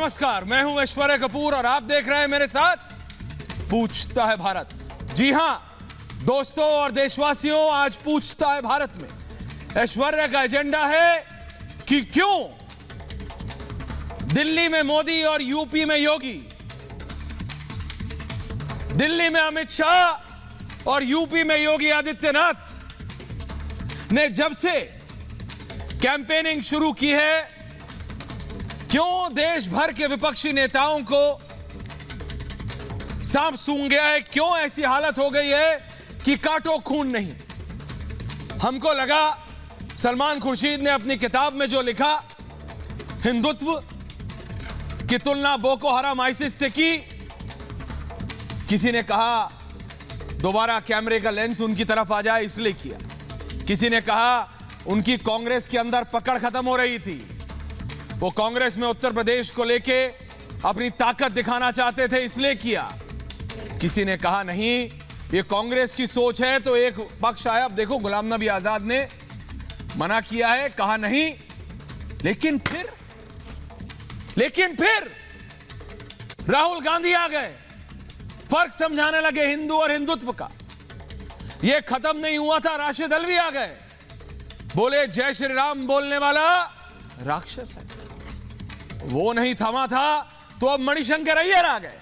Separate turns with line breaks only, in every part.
नमस्कार, मैं हूं ऐश्वर्या कपूर और आप देख रहे हैं मेरे साथ पूछता है भारत। जी हां दोस्तों और देशवासियों, आज पूछता है भारत में ऐश्वर्या का एजेंडा है कि क्यों दिल्ली में मोदी और यूपी में योगी, दिल्ली में अमित शाह और यूपी में योगी आदित्यनाथ ने जब से कैंपेनिंग शुरू की है, क्यों देश भर के विपक्षी नेताओं को सांप सूंघ गया है, क्यों ऐसी हालत हो गई है कि काटो खून नहीं। हमको लगा सलमान खुर्शीद ने अपनी किताब में जो लिखा, हिंदुत्व की तुलना बोको हराम आइसिस से की, किसी ने कहा दोबारा कैमरे का लेंस उनकी तरफ आ जाए इसलिए किया, किसी ने कहा उनकी कांग्रेस के अंदर पकड़ खत्म हो रही थी, वो कांग्रेस में उत्तर प्रदेश को लेके अपनी ताकत दिखाना चाहते थे इसलिए किया, किसी ने कहा नहीं ये कांग्रेस की सोच है। तो एक पक्ष आया, अब देखो गुलाम नबी आजाद ने मना किया है, कहा नहीं, लेकिन फिर राहुल गांधी आ गए, फर्क समझाने लगे हिंदू और हिंदुत्व का। यह खत्म नहीं हुआ था, राशिद अल्वी आ गए, बोले जय श्री राम बोलने वाला राक्षस है। वो नहीं थमा था तो अब मणिशंकर अय्यर आ गए।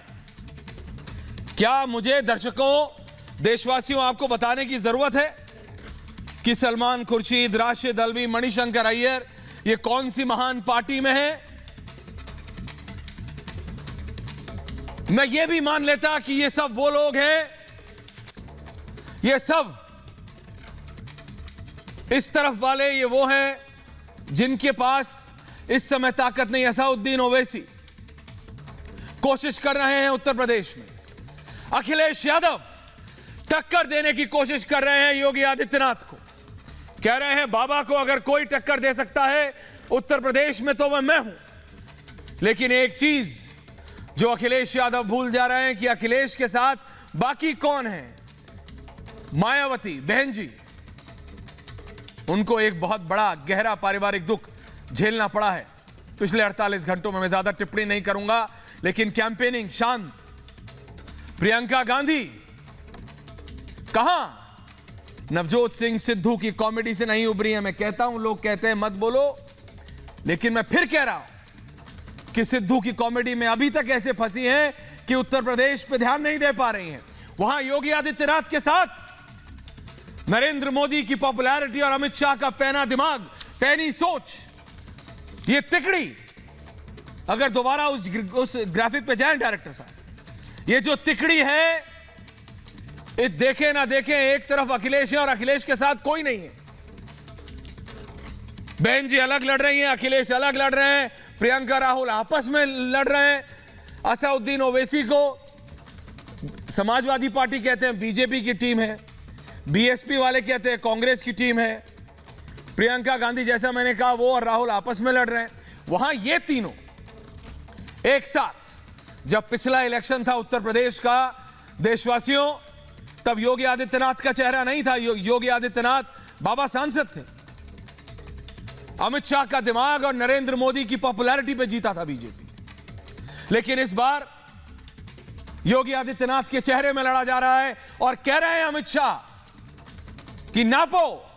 क्या मुझे दर्शकों, देशवासियों आपको बताने की जरूरत है कि सलमान खुर्शीद, राशिद अल्वी, मणिशंकर अय्यर ये कौन सी महान पार्टी में है? मैं ये भी मान लेता कि ये सब वो लोग हैं, ये सब इस तरफ वाले ये वो हैं जिनके पास इस समय ताकत नहीं। असाउद्दीन ओवैसी कोशिश कर रहे हैं उत्तर प्रदेश में, अखिलेश यादव टक्कर देने की कोशिश कर रहे हैं योगी आदित्यनाथ को, कह रहे हैं बाबा को अगर कोई टक्कर दे सकता है उत्तर प्रदेश में तो वह मैं हूं। लेकिन एक चीज जो अखिलेश यादव भूल जा रहे हैं कि अखिलेश के साथ बाकी कौन है, मायावती बहन जी, उनको एक बहुत बड़ा गहरा पारिवारिक दुख झेलना पड़ा है पिछले 48 घंटों में। मैं ज्यादा टिप्पणी नहीं करूंगा, लेकिन कैंपेनिंग शांत। प्रियंका गांधी कहां नवजोत सिंह सिद्धू की कॉमेडी से नहीं उभरी है। मैं कहता हूं, लोग कहते हैं मत बोलो, लेकिन मैं फिर कह रहा हूं कि सिद्धू की कॉमेडी में अभी तक ऐसे फंसी हैं कि उत्तर प्रदेश पे ध्यान नहीं दे पा रही हैं। वहां योगी आदित्यनाथ के साथ नरेंद्र मोदी की पॉपुलैरिटी और अमित शाह का पैना दिमाग, पैनी सोच, ये तिकड़ी, अगर दोबारा उस ग्राफिक पे जाएं डायरेक्टर साहब, ये जो तिकड़ी है, ये देखे ना देखे एक तरफ अखिलेश है और अखिलेश के साथ कोई नहीं है। बहन जी अलग लड़ रही हैं, अखिलेश अलग लड़ रहे हैं, प्रियंका राहुल आपस में लड़ रहे हैं। असाउद्दीन ओवैसी को समाजवादी पार्टी कहते हैं बीजेपी की टीम है, बीएसपी वाले कहते हैं कांग्रेस की टीम है, प्रियंका गांधी जैसा मैंने कहा वो और राहुल आपस में लड़ रहे हैं। वहां ये तीनों एक साथ, जब पिछला इलेक्शन था उत्तर प्रदेश का देशवासियों, तब योगी आदित्यनाथ का चेहरा नहीं था। योगी आदित्यनाथ बाबा सांसद थे, अमित शाह का दिमाग और नरेंद्र मोदी की पॉपुलैरिटी पे जीता था बीजेपी। लेकिन इस बार योगी आदित्यनाथ के चेहरे में लड़ा जा रहा है और कह रहे हैं अमित शाह कि नापो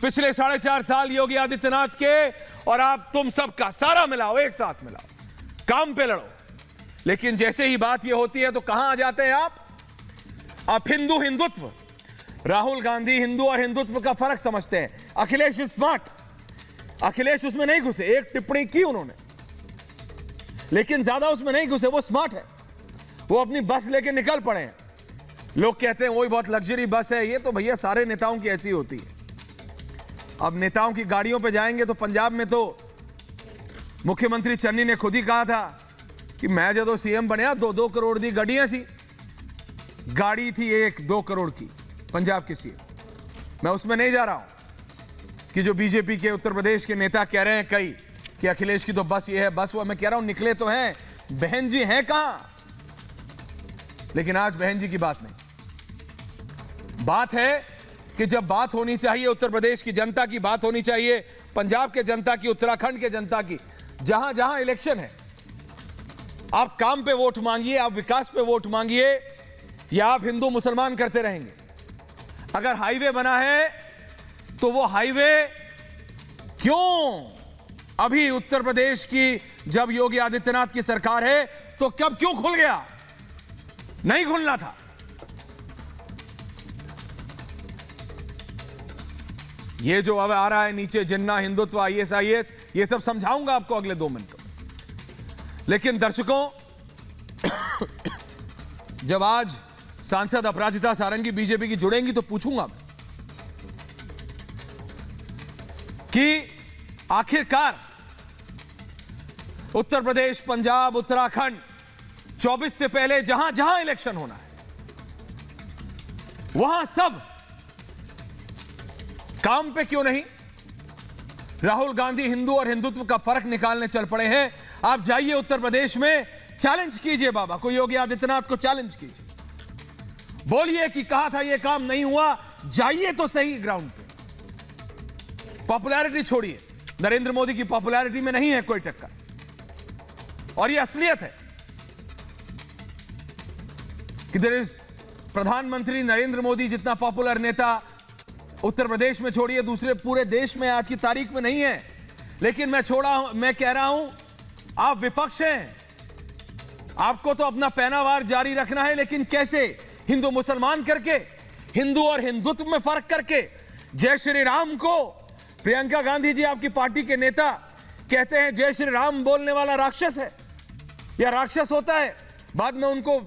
पिछले 4.5 साल योगी आदित्यनाथ के और आप तुम सबका सारा मिलाओ, एक साथ मिलाओ, काम पे लड़ो। लेकिन जैसे ही बात यह होती है तो कहां आ जाते हैं आप हिंदू हिंदुत्व। राहुल गांधी हिंदू और हिंदुत्व का फर्क समझते हैं। अखिलेश स्मार्ट, अखिलेश उसमें नहीं घुसे, एक टिप्पणी की उन्होंने, लेकिन ज्यादा उसमें नहीं घुसे, वो स्मार्ट है, वो अपनी बस लेके निकल पड़े हैं। लोग कहते हैं वही बहुत लग्जरी बस है, ये तो भैया सारे नेताओं की ऐसी होती है। अब नेताओं की गाड़ियों पे जाएंगे तो पंजाब में तो मुख्यमंत्री चन्नी ने खुद ही कहा था कि मैं जो सीएम बनया 2-2 करोड़ दी गाड़ियां सी, गाड़ी थी 1-2 करोड़ की पंजाब की सीएम। मैं उसमें नहीं जा रहा हूं कि जो बीजेपी के उत्तर प्रदेश के नेता कह रहे हैं कई कि अखिलेश की तो बस ये है, बस वो, मैं कह रहा हूं निकले तो हैं, बहन जी हैं कहां? लेकिन आज बहन जी की बात नहीं, बात है कि जब बात होनी चाहिए उत्तर प्रदेश की जनता की, बात होनी चाहिए पंजाब के जनता की, उत्तराखंड के जनता की, जहां जहां इलेक्शन है आप काम पे वोट मांगिए, आप विकास पे वोट मांगिए, या आप हिंदू मुसलमान करते रहेंगे। अगर हाईवे बना है तो वो हाईवे क्यों अभी उत्तर प्रदेश की जब योगी आदित्यनाथ की सरकार है तो कब क्यों खुल गया? नहीं खुलना था। ये जो अब आ रहा है नीचे जिन्ना हिंदुत्व ISIS, ये सब समझाऊंगा आपको अगले 2 मिनट में। लेकिन दर्शकों, जब आज सांसद अपराजिता सारंगी बीजेपी की जुड़ेंगी तो पूछूंगा कि आखिरकार उत्तर प्रदेश, पंजाब, उत्तराखंड 24 से पहले जहां जहां इलेक्शन होना है वहां सब काम पे क्यों नहीं? राहुल गांधी हिंदू और हिंदुत्व का फर्क निकालने चल पड़े हैं। आप जाइए उत्तर प्रदेश में, चैलेंज कीजिए बाबा को, योगी आदित्यनाथ को चैलेंज कीजिए, बोलिए कि कहा था ये काम नहीं हुआ, जाइए तो सही ग्राउंड पे। पॉपुलैरिटी छोड़िए, नरेंद्र मोदी की पॉपुलैरिटी में नहीं है कोई टक्कर, और ये असलियत है कि देयर इज प्रधानमंत्री नरेंद्र मोदी जितना पॉपुलर नेता उत्तर प्रदेश में छोड़िए दूसरे पूरे देश में आज की तारीख में नहीं है। लेकिन मैं कह रहा हूं, आप विपक्ष हैं, आपको तो अपना पैनावार जारी रखना है, लेकिन कैसे? हिंदू मुसलमान करके, हिंदू और हिंदुत्व में फर्क करके। जय श्री राम को प्रियंका गांधी जी, आपकी पार्टी के नेता, कहते हैं जय श्री राम बोलने वाला राक्षस है या राक्षस होता है। बाद में उनको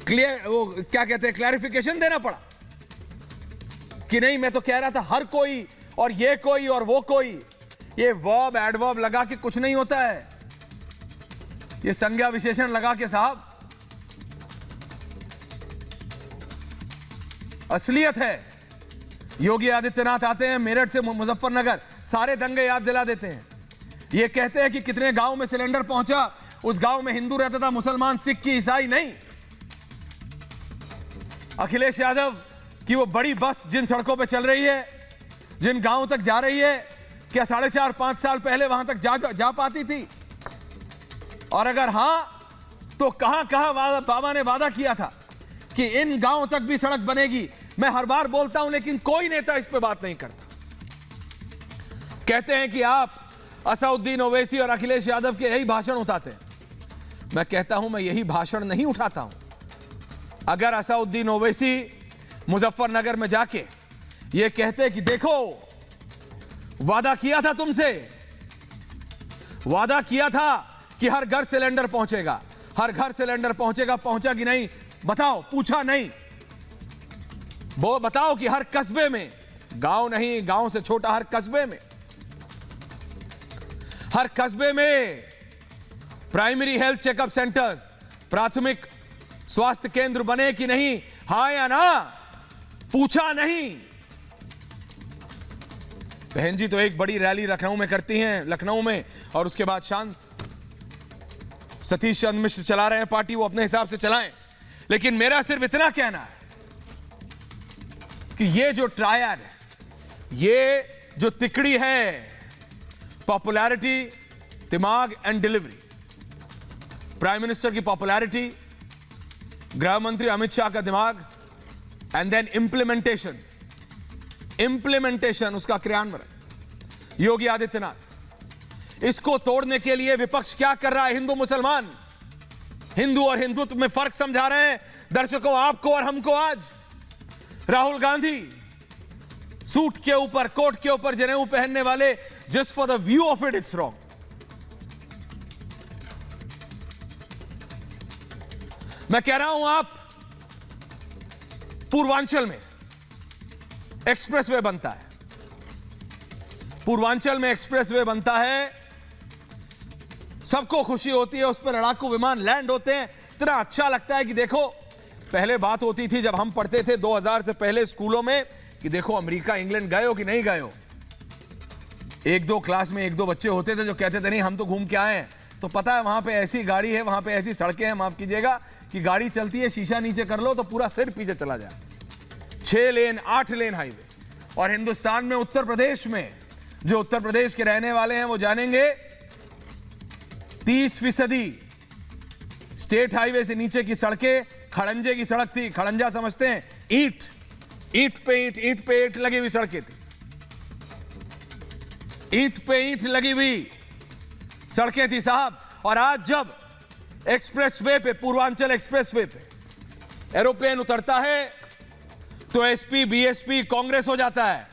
क्या कहते हैं, क्लैरिफिकेशन देना पड़ा कि नहीं, मैं तो कह रहा था हर कोई और ये कोई और वो कोई। ये वर्ब एडवर्ब लगा के कुछ नहीं होता है, ये संज्ञा विशेषण लगा के साहब असलियत है। योगी आदित्यनाथ आते हैं मेरठ से मुजफ्फरनगर, सारे दंगे याद दिला देते हैं। ये कहते हैं कि कितने गांव में सिलेंडर पहुंचा, उस गांव में हिंदू रहता था, मुसलमान, सिख की ईसाई नहीं। अखिलेश यादव कि वो बड़ी बस जिन सड़कों पे चल रही है, जिन गांवों तक जा रही है, क्या 4.5-5 साल पहले वहां तक जा पाती थी? और अगर हां तो कहां बाबा ने वादा किया था कि इन गांवों तक भी सड़क बनेगी। मैं हर बार बोलता हूं लेकिन कोई नेता इस पे बात नहीं करता। कहते हैं कि आप असदुद्दीन ओवैसी और अखिलेश यादव के यही भाषण उठाते हैं। मैं कहता हूं मैं यही भाषण नहीं उठाता हूं। अगर असदुद्दीन ओवैसी मुजफ्फरनगर में जाके ये कहते कि देखो वादा किया था तुमसे, वादा किया था कि हर घर सिलेंडर पहुंचेगा, हर घर सिलेंडर पहुंचेगा, पहुंचा कि नहीं बताओ, पूछा नहीं। वो बताओ कि हर कस्बे में, गांव नहीं, गांव से छोटा, हर कस्बे में, हर कस्बे में प्राइमरी हेल्थ चेकअप सेंटर्स, प्राथमिक स्वास्थ्य केंद्र बने कि नहीं, हां या ना, पूछा नहीं। बहन जी तो एक बड़ी रैली लखनऊ में करती हैं, लखनऊ में, और उसके बाद शांत। सतीश चंद्र मिश्र चला रहे हैं पार्टी, वो अपने हिसाब से चलाएं। लेकिन मेरा सिर्फ इतना कहना है कि ये जो ट्रायड है, ये जो तिकड़ी है, पॉपुलैरिटी, दिमाग एंड डिलीवरी, प्राइम मिनिस्टर की पॉपुलैरिटी, गृह मंत्री अमित शाह का दिमाग, एंड देन इंप्लीमेंटेशन, उसका क्रियान्वयन योगी आदित्यनाथ। इसको तोड़ने के लिए विपक्ष क्या कर रहा है? हिंदू मुसलमान, हिंदू और हिंदुत्व में फर्क समझा रहे हैं दर्शकों, आपको और हमको। आज राहुल गांधी सूट के ऊपर, कोट के ऊपर जनेऊ पहनने वाले, just for the view of it, it's wrong. मैं कह रहा हूं, आप पूर्वांचल में एक्सप्रेसवे बनता है, पूर्वांचल में एक्सप्रेसवे बनता है, सबको खुशी होती है, उस पर लड़ाकू विमान लैंड होते हैं, इतना अच्छा लगता है कि देखो। पहले बात होती थी जब हम पढ़ते थे 2000 से पहले स्कूलों में कि देखो अमेरिका इंग्लैंड गए हो कि नहीं गए हो। एक दो क्लास में एक दो बच्चे होते थे जो कहते थे नहीं हम तो घूम के आए हैं, तो पता है वहां पे ऐसी गाड़ी है, वहां पे ऐसी सड़कें हैं, माफ कीजिएगा, कि गाड़ी चलती है, शीशा नीचे कर लो तो पूरा सिर पीछे चला जाए। 6 लेन 8 लेन हाईवे। और हिंदुस्तान में उत्तर प्रदेश में, जो उत्तर प्रदेश के रहने वाले हैं वो जानेंगे, 30% स्टेट हाईवे से नीचे की सड़कें खड़ंजे की सड़क थी। खड़ंजा समझते हैं? ईंट, ईंट पे ईंट लगी हुई सड़कें थी। ईंट पे ईंट लगी हुई सड़कें थी साहब। और आज जब एक्सप्रेसवे पे, पूर्वांचल एक्सप्रेसवे पे एरोप्लेन उतरता है तो एसपी बीएसपी कांग्रेस हो जाता है।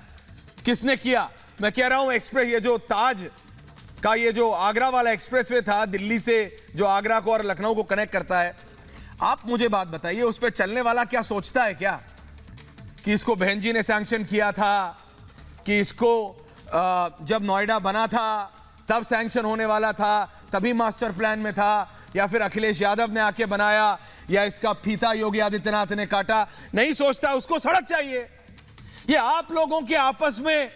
किसने किया? मैं कह रहा हूं एक्सप्रेस, ये जो ताज का ये जो आगरा वाला एक्सप्रेसवे था, दिल्ली से जो आगरा को और लखनऊ को कनेक्ट करता है, आप मुझे बात बताइए, उस पर चलने वाला क्या सोचता है क्या कि इसको बहन जी ने सैंक्शन किया था, कि इसको जब नोएडा बना था तब सैंक्शन होने वाला था, तभी मास्टर प्लान में था, या फिर अखिलेश यादव ने आके बनाया, या इसका फीता योगी आदित्यनाथ ने काटा? नहीं सोचता। उसको सड़क चाहिए। ये आप लोगों के आपस में,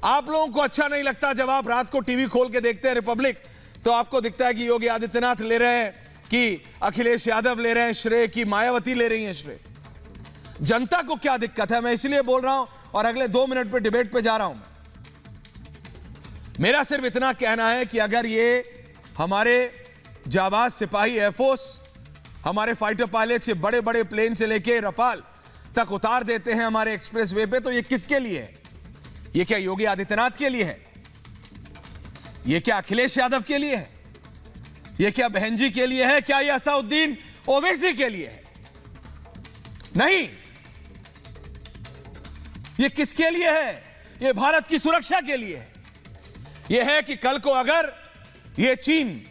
आप लोगों को अच्छा नहीं लगता जब आप रात को टीवी खोल के देखते हैं रिपब्लिक, तो आपको दिखता है कि योगी आदित्यनाथ ले रहे हैं, कि अखिलेश यादव ले रहे हैं श्रेय, कि मायावती ले रही हैं श्रेय। जनता को क्या दिक्कत है? मैं इसलिए बोल रहा हूं और अगले 2 मिनट पे डिबेट पे जा रहा हूं। मेरा सिर्फ इतना कहना है कि अगर ये हमारे जाबाज सिपाही एयरफोर्स हमारे फाइटर पायलट से बड़े बड़े प्लेन से लेके रफाल तक उतार देते हैं हमारे एक्सप्रेसवे पे, तो ये किसके लिए है? ये क्या योगी आदित्यनाथ के लिए है? ये क्या अखिलेश यादव के लिए है? ये क्या बहन जी के लिए है? क्या ये असदुद्दीन ओवैसी के लिए है? नहीं। ये किसके लिए है? ये भारत की सुरक्षा के लिए है। ये है कि कल को अगर ये चीन,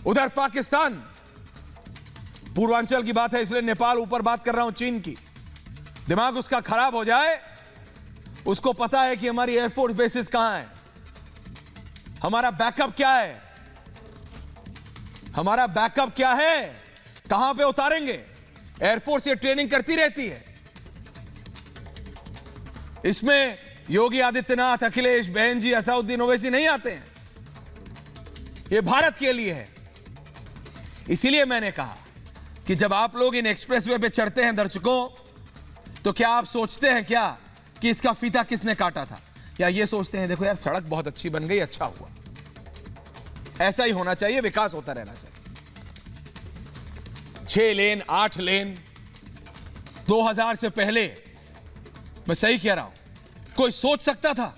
उधर पाकिस्तान, पूर्वांचल की बात है इसलिए नेपाल ऊपर बात कर रहा हूं, चीन की, दिमाग उसका खराब हो जाए, उसको पता है कि हमारी एयरफोर्स बेसिस कहां है, हमारा बैकअप क्या है, हमारा बैकअप क्या है, कहां पे उतारेंगे। एयरफोर्स ये ट्रेनिंग करती रहती है। इसमें योगी आदित्यनाथ, अखिलेश, बहन जी, असदुद्दीन ओवैसी नहीं आते हैं। ये भारत के लिए है। इसीलिए मैंने कहा कि जब आप लोग इन एक्सप्रेसवे पे चढ़ते हैं दर्शकों, तो क्या आप सोचते हैं क्या कि इसका फीता किसने काटा था? या ये सोचते हैं देखो यार सड़क बहुत अच्छी बन गई, अच्छा हुआ। ऐसा ही होना चाहिए, विकास होता रहना चाहिए। 6 लेन, 8 लेन, 2000 से पहले, मैं सही कह रहा हूं, कोई सोच सकता था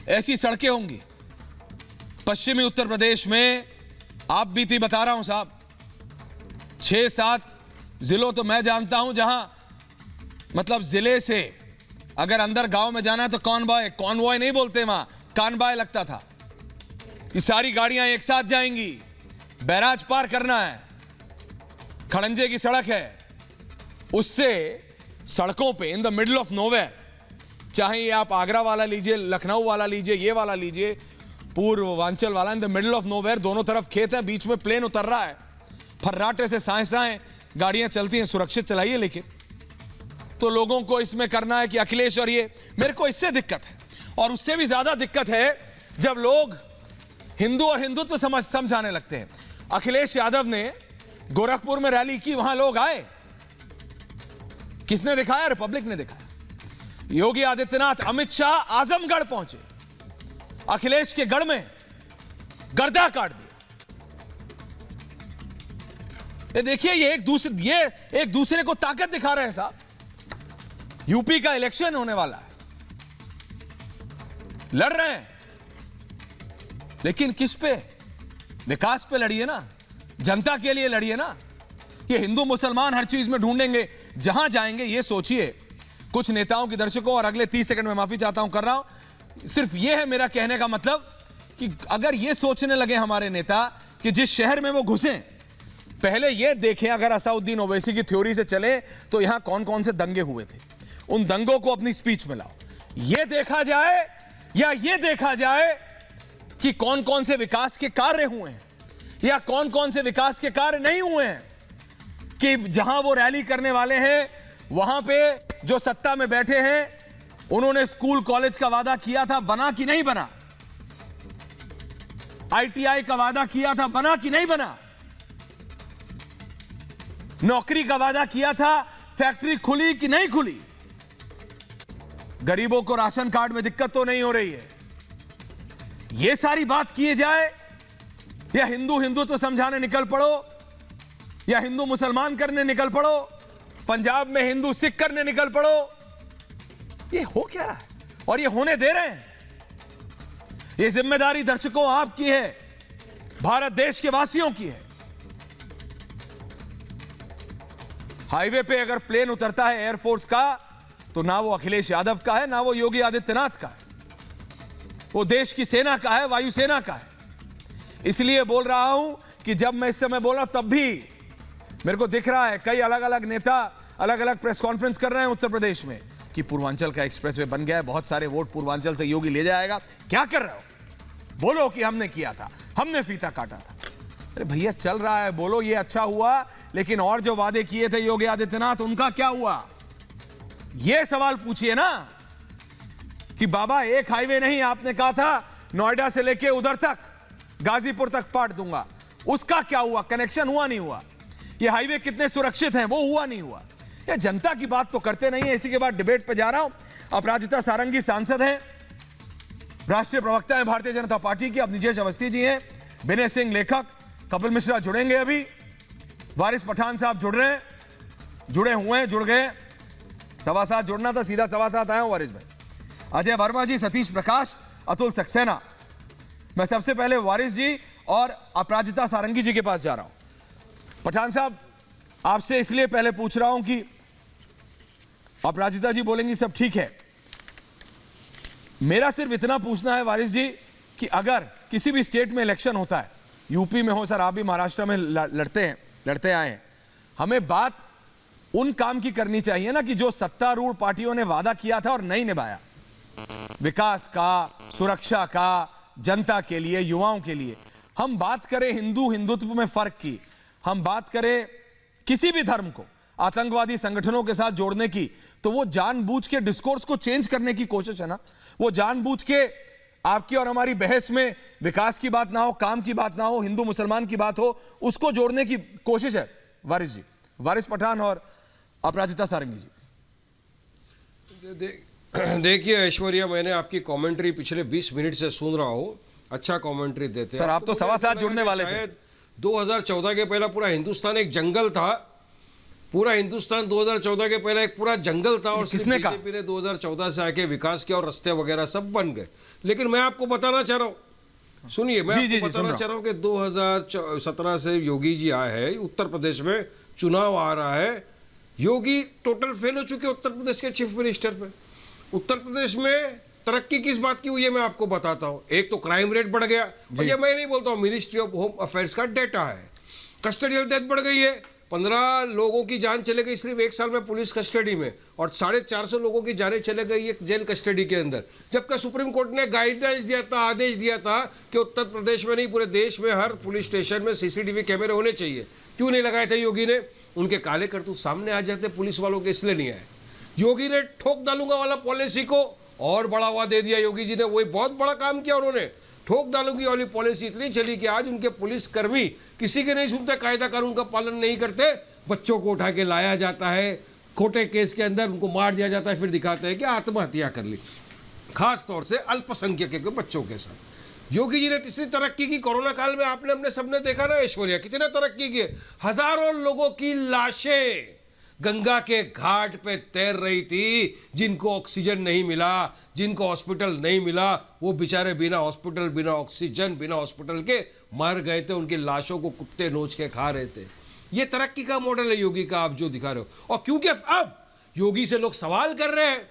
ऐसी सड़कें होंगी? पश्चिमी उत्तर प्रदेश में आप बीती बता रहा हूं साहब, 6-7 जिलों तो मैं जानता हूं जहां मतलब जिले से अगर अंदर गांव में जाना है तो कॉनवॉय नहीं बोलते, वहां कानबाय लगता था कि सारी गाड़ियां एक साथ जाएंगी, बैराज पार करना है, खड़ंजे की सड़क है, उससे सड़कों पे in the middle of nowhere, चाहे ये आप आगरा वाला लीजिए, लखनऊ वाला लीजिए, ये वाला लीजिए, पूर्वांचल वाला, in the middle of nowhere, दोनों तरफ खेत है, बीच में प्लेन उतर रहा है, फर्राटे से साए गाड़ियां चलती हैं। सुरक्षित चलाइए। लेकिन तो लोगों को इसमें करना है कि अखिलेश और ये, मेरे को इससे दिक्कत है। और उससे भी ज्यादा दिक्कत है जब लोग हिंदू और हिंदुत्व समझाने लगते हैं। अखिलेश यादव ने गोरखपुर में रैली की, वहां लोग आए, किसने दिखाया? रिपब्लिक ने दिखाया। योगी आदित्यनाथ, अमित शाह आजमगढ़ पहुंचे, अखिलेश के गढ़ में गर्दा काट दिया। ये देखिए, ये एक दूसरे को ताकत दिखा रहे हैं साहब। यूपी का इलेक्शन होने वाला है, लड़ रहे हैं, लेकिन किस पे? विकास पे लड़िए ना, जनता के लिए लड़िए ना। ये हिंदू मुसलमान हर चीज में ढूंढेंगे, जहां जाएंगे। ये सोचिए कुछ नेताओं की, दर्शकों, और अगले 30 सेकंड में माफी चाहता हूं कर रहा हूं, सिर्फ ये है मेरा कहने का मतलब कि अगर ये सोचने लगे हमारे नेता कि जिस शहर में वो घुसे, पहले ये देखें, अगर असदुद्दीन ओवैसी की थ्योरी से चले तो यहां कौन कौन से दंगे हुए थे, उन दंगों को अपनी स्पीच में लाओ। ये देखा जाए, या ये देखा जाए कि कौन कौन से विकास के कार्य हुए हैं, या कौन कौन से विकास के कार्य नहीं हुए हैं, कि जहां वो रैली करने वाले हैं वहां पे जो सत्ता में बैठे हैं उन्होंने स्कूल कॉलेज का वादा किया था, बना कि नहीं बना? आईटीआई का वादा किया था, बना कि नहीं बना? नौकरी का वादा किया था, फैक्ट्री खुली कि नहीं खुली? गरीबों को राशन कार्ड में दिक्कत तो नहीं हो रही है? ये सारी बात किए जाए, या हिंदू हिंदुत्व समझाने निकल पड़ो या हिंदू मुसलमान करने निकल पड़ो, पंजाब में हिंदू सिख करने निकल पड़ो। ये हो क्या रहा है और ये होने दे रहे हैं? ये जिम्मेदारी दर्शकों आपकी है, भारत देश के वासियों की है। हाईवे पे अगर प्लेन उतरता है एयरफोर्स का तो ना वो अखिलेश यादव का है, ना वो योगी आदित्यनाथ का है, वो देश की सेना का है, वायुसेना का है। इसलिए बोल रहा हूं कि जब मैं इस समय बोला तब भी मेरे को दिख रहा है कई अलग अलग नेता अलग अलग प्रेस कॉन्फ्रेंस कर रहे हैं उत्तर प्रदेश में कि पूर्वांचल का एक्सप्रेसवे बन गया है, बहुत सारे वोट पूर्वांचल से योगी ले जाएगा। क्या कर रहे हो? बोलो कि हमने किया था, हमने फीता काटा था। अरे भैया चल रहा है, बोलो ये अच्छा हुआ, लेकिन और जो वादे किए थे योगी आदित्यनाथ उनका क्या हुआ? ये सवाल पूछिए ना कि बाबा एक हाईवे नहीं, आपने कहा था नोएडा से लेके उधर तक गाजीपुर तक पाट दूंगा, उसका क्या हुआ? कनेक्शन हुआ नहीं हुआ? ये हाईवे कितने सुरक्षित हैं वो हुआ नहीं हुआ? ये जनता की बात तो करते नहीं है। इसी के बाद डिबेट पे जा रहा हूं। अपराजिता सारंगी सांसद हैं, राष्ट्रीय प्रवक्ता है भारतीय जनता पार्टी की, अब नीजेश अवस्थी जी हैं, विनय सिंह लेखक, कपिल मिश्रा जुड़ेंगे, अभी वारिस पठान साहब जुड़ रहे हैं, जुड़े हुए हैं, जुड़ गए। 7:15 जुड़ना था, सीधा 7:15 आया हूं वारिस भाई। अजय वर्मा जी, सतीश प्रकाश, अतुल सक्सेना। मैं सबसे पहले वारिस जी और अपराजिता सारंगी जी के पास जा रहा हूं। पठान साहब आपसे इसलिए पहले पूछ रहा हूं कि अपराजिता जी बोलेंगी सब ठीक है, मेरा सिर्फ इतना पूछना है वारिस जी कि अगर किसी भी स्टेट में इलेक्शन होता है, यूपी में हो, सर आप भी महाराष्ट्र में लड़ते आए हैं, हमें बात उन काम की करनी चाहिए ना कि जो सत्तारूढ़ पार्टियों ने वादा किया था और नहीं निभाया, विकास का, सुरक्षा का, जनता के लिए, युवाओं के लिए। हम बात करें हिंदुत्व में फर्क की, हम बात करें किसी भी धर्म को आतंकवादी संगठनों के साथ जोड़ने की, तो वो जानबूझ के डिस्कोर्स को चेंज करने की कोशिश है ना। वो जानबूझ के आपकी और हमारी बहस में विकास की बात ना हो, काम की बात ना हो, हिंदू मुसलमान की बात हो, उसको जोड़ने की कोशिश है। वारिस जी, वारिस पठान और अपराजिता सारंगी जी।
देखिए ऐश्वर्या, मैंने आपकी कमेंट्री पिछले 20 मिनट से सुन रहा हूँ, अच्छा कमेंट्री देते हैं
सर। आप तो 7:15 जुड़ने वाले थे।
2014 के पहला पूरा हिंदुस्तान एक जंगल था, पूरा हिंदुस्तान 2014 के पहले एक पूरा जंगल था, और
किसने कहा?
बीजेपी ने 2014 से आके विकास किया और रास्ते वगैरह सब बन गए। लेकिन मैं आपको बताना चाह रहा हूँ, सुनिए, मैं आपको बताना चाह रहा हूँ कि 2017 से योगी जी आए हैं, उत्तर प्रदेश में चुनाव आ रहा है, योगी टोटल फेल हो चुके उत्तर प्रदेश के चीफ मिनिस्टर पे। उत्तर प्रदेश में तरक्की किस बात की हुई है मैं आपको बताता हूं। एक तो क्राइम रेट बढ़ गया, और ये मैं नहीं बोलता हूं, मिनिस्ट्री ऑफ होम अफेयर्स का डेटा है। कस्टडियल डेथ बढ़ गई है, 15 लोगों की जान चले गई सिर्फ 1 साल में पुलिस कस्टडी में, और 450 लोगों की जानें चले गई है जेल कस्टडी के अंदर। जबकि सुप्रीम कोर्ट ने गाइडेंस दिया था, आदेश दिया था कि उत्तर प्रदेश में नहीं पूरे देश में हर पुलिस स्टेशन में CCTV कैमरे होने चाहिए। क्यों नहीं लगाए थे योगी ने? उनके काले करतूत सामने आ जाते पुलिस वालों के, इसलिए नहीं आए। योगी ने ठोक डालूंगा वाला पॉलिसी को और बढ़ावा दे दिया। योगी जी ने वही बहुत बड़ा काम किया, उन्होंने ठोक डालूंगी वाली पॉलिसी इतनी चली कि आज उनके पुलिसकर्मी किसी के नहीं सुनते, कायदा कानून का पालन नहीं करते, बच्चों को उठा के लाया जाता है, खोटे केस के अंदर उनको मार दिया जाता है, फिर दिखाते हैं कि आत्महत्या कर ली, खास तौर से अल्पसंख्यक के बच्चों के साथ। योगी जी ने तीसरी तरक्की की कोरोना काल में, आपने हमने सबने देखा ना ऐश्वर्या, कितने तरक्की की। हजारों लोगों की लाशें गंगा के घाट पे तैर रही थी, जिनको ऑक्सीजन नहीं मिला, जिनको हॉस्पिटल नहीं मिला, वो बेचारे बिना हॉस्पिटल, बिना ऑक्सीजन, बिना हॉस्पिटल के मर गए थे, उनकी लाशों को कुत्ते नोच के खा रहे थे। ये तरक्की का मॉडल है योगी का, आप जो दिखा रहे हो। और क्योंकि अब योगी से लोग सवाल कर रहे हैं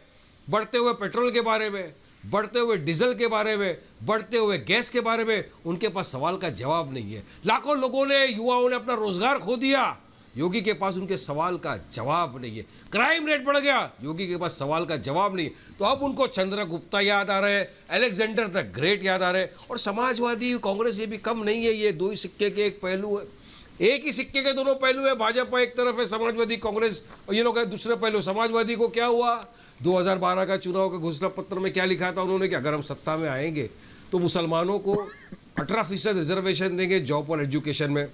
बढ़ते हुए पेट्रोल के बारे में, बढ़ते हुए डीजल के बारे में, बढ़ते हुए गैस के बारे में, उनके पास सवाल का जवाब नहीं है। लाखों लोगों ने, युवाओं ने अपना रोजगार खो दिया, योगी के पास उनके सवाल का जवाब नहीं है। क्राइम रेट बढ़ गया, योगी के पास सवाल का जवाब नहीं है। तो अब उनको चंद्रगुप्ता याद आ रहे हैं, अलेक्जेंडर द ग्रेट याद आ रहे हैं, और समाजवादी कांग्रेस ये भी कम नहीं है। ये दो ही सिक्के के एक पहलू है, एक ही सिक्के के दोनों पहलू है। भाजपा एक तरफ है, समाजवादी कांग्रेस, और ये लोग है दूसरे पहलू। समाजवादी को क्या हुआ, 2012 का चुनाव के घोषणा पत्र में क्या लिखा था उन्होंने कि अगर हम सत्ता में आएंगे तो मुसलमानों को 18% रिजर्वेशन देंगे जॉब और एजुकेशन में,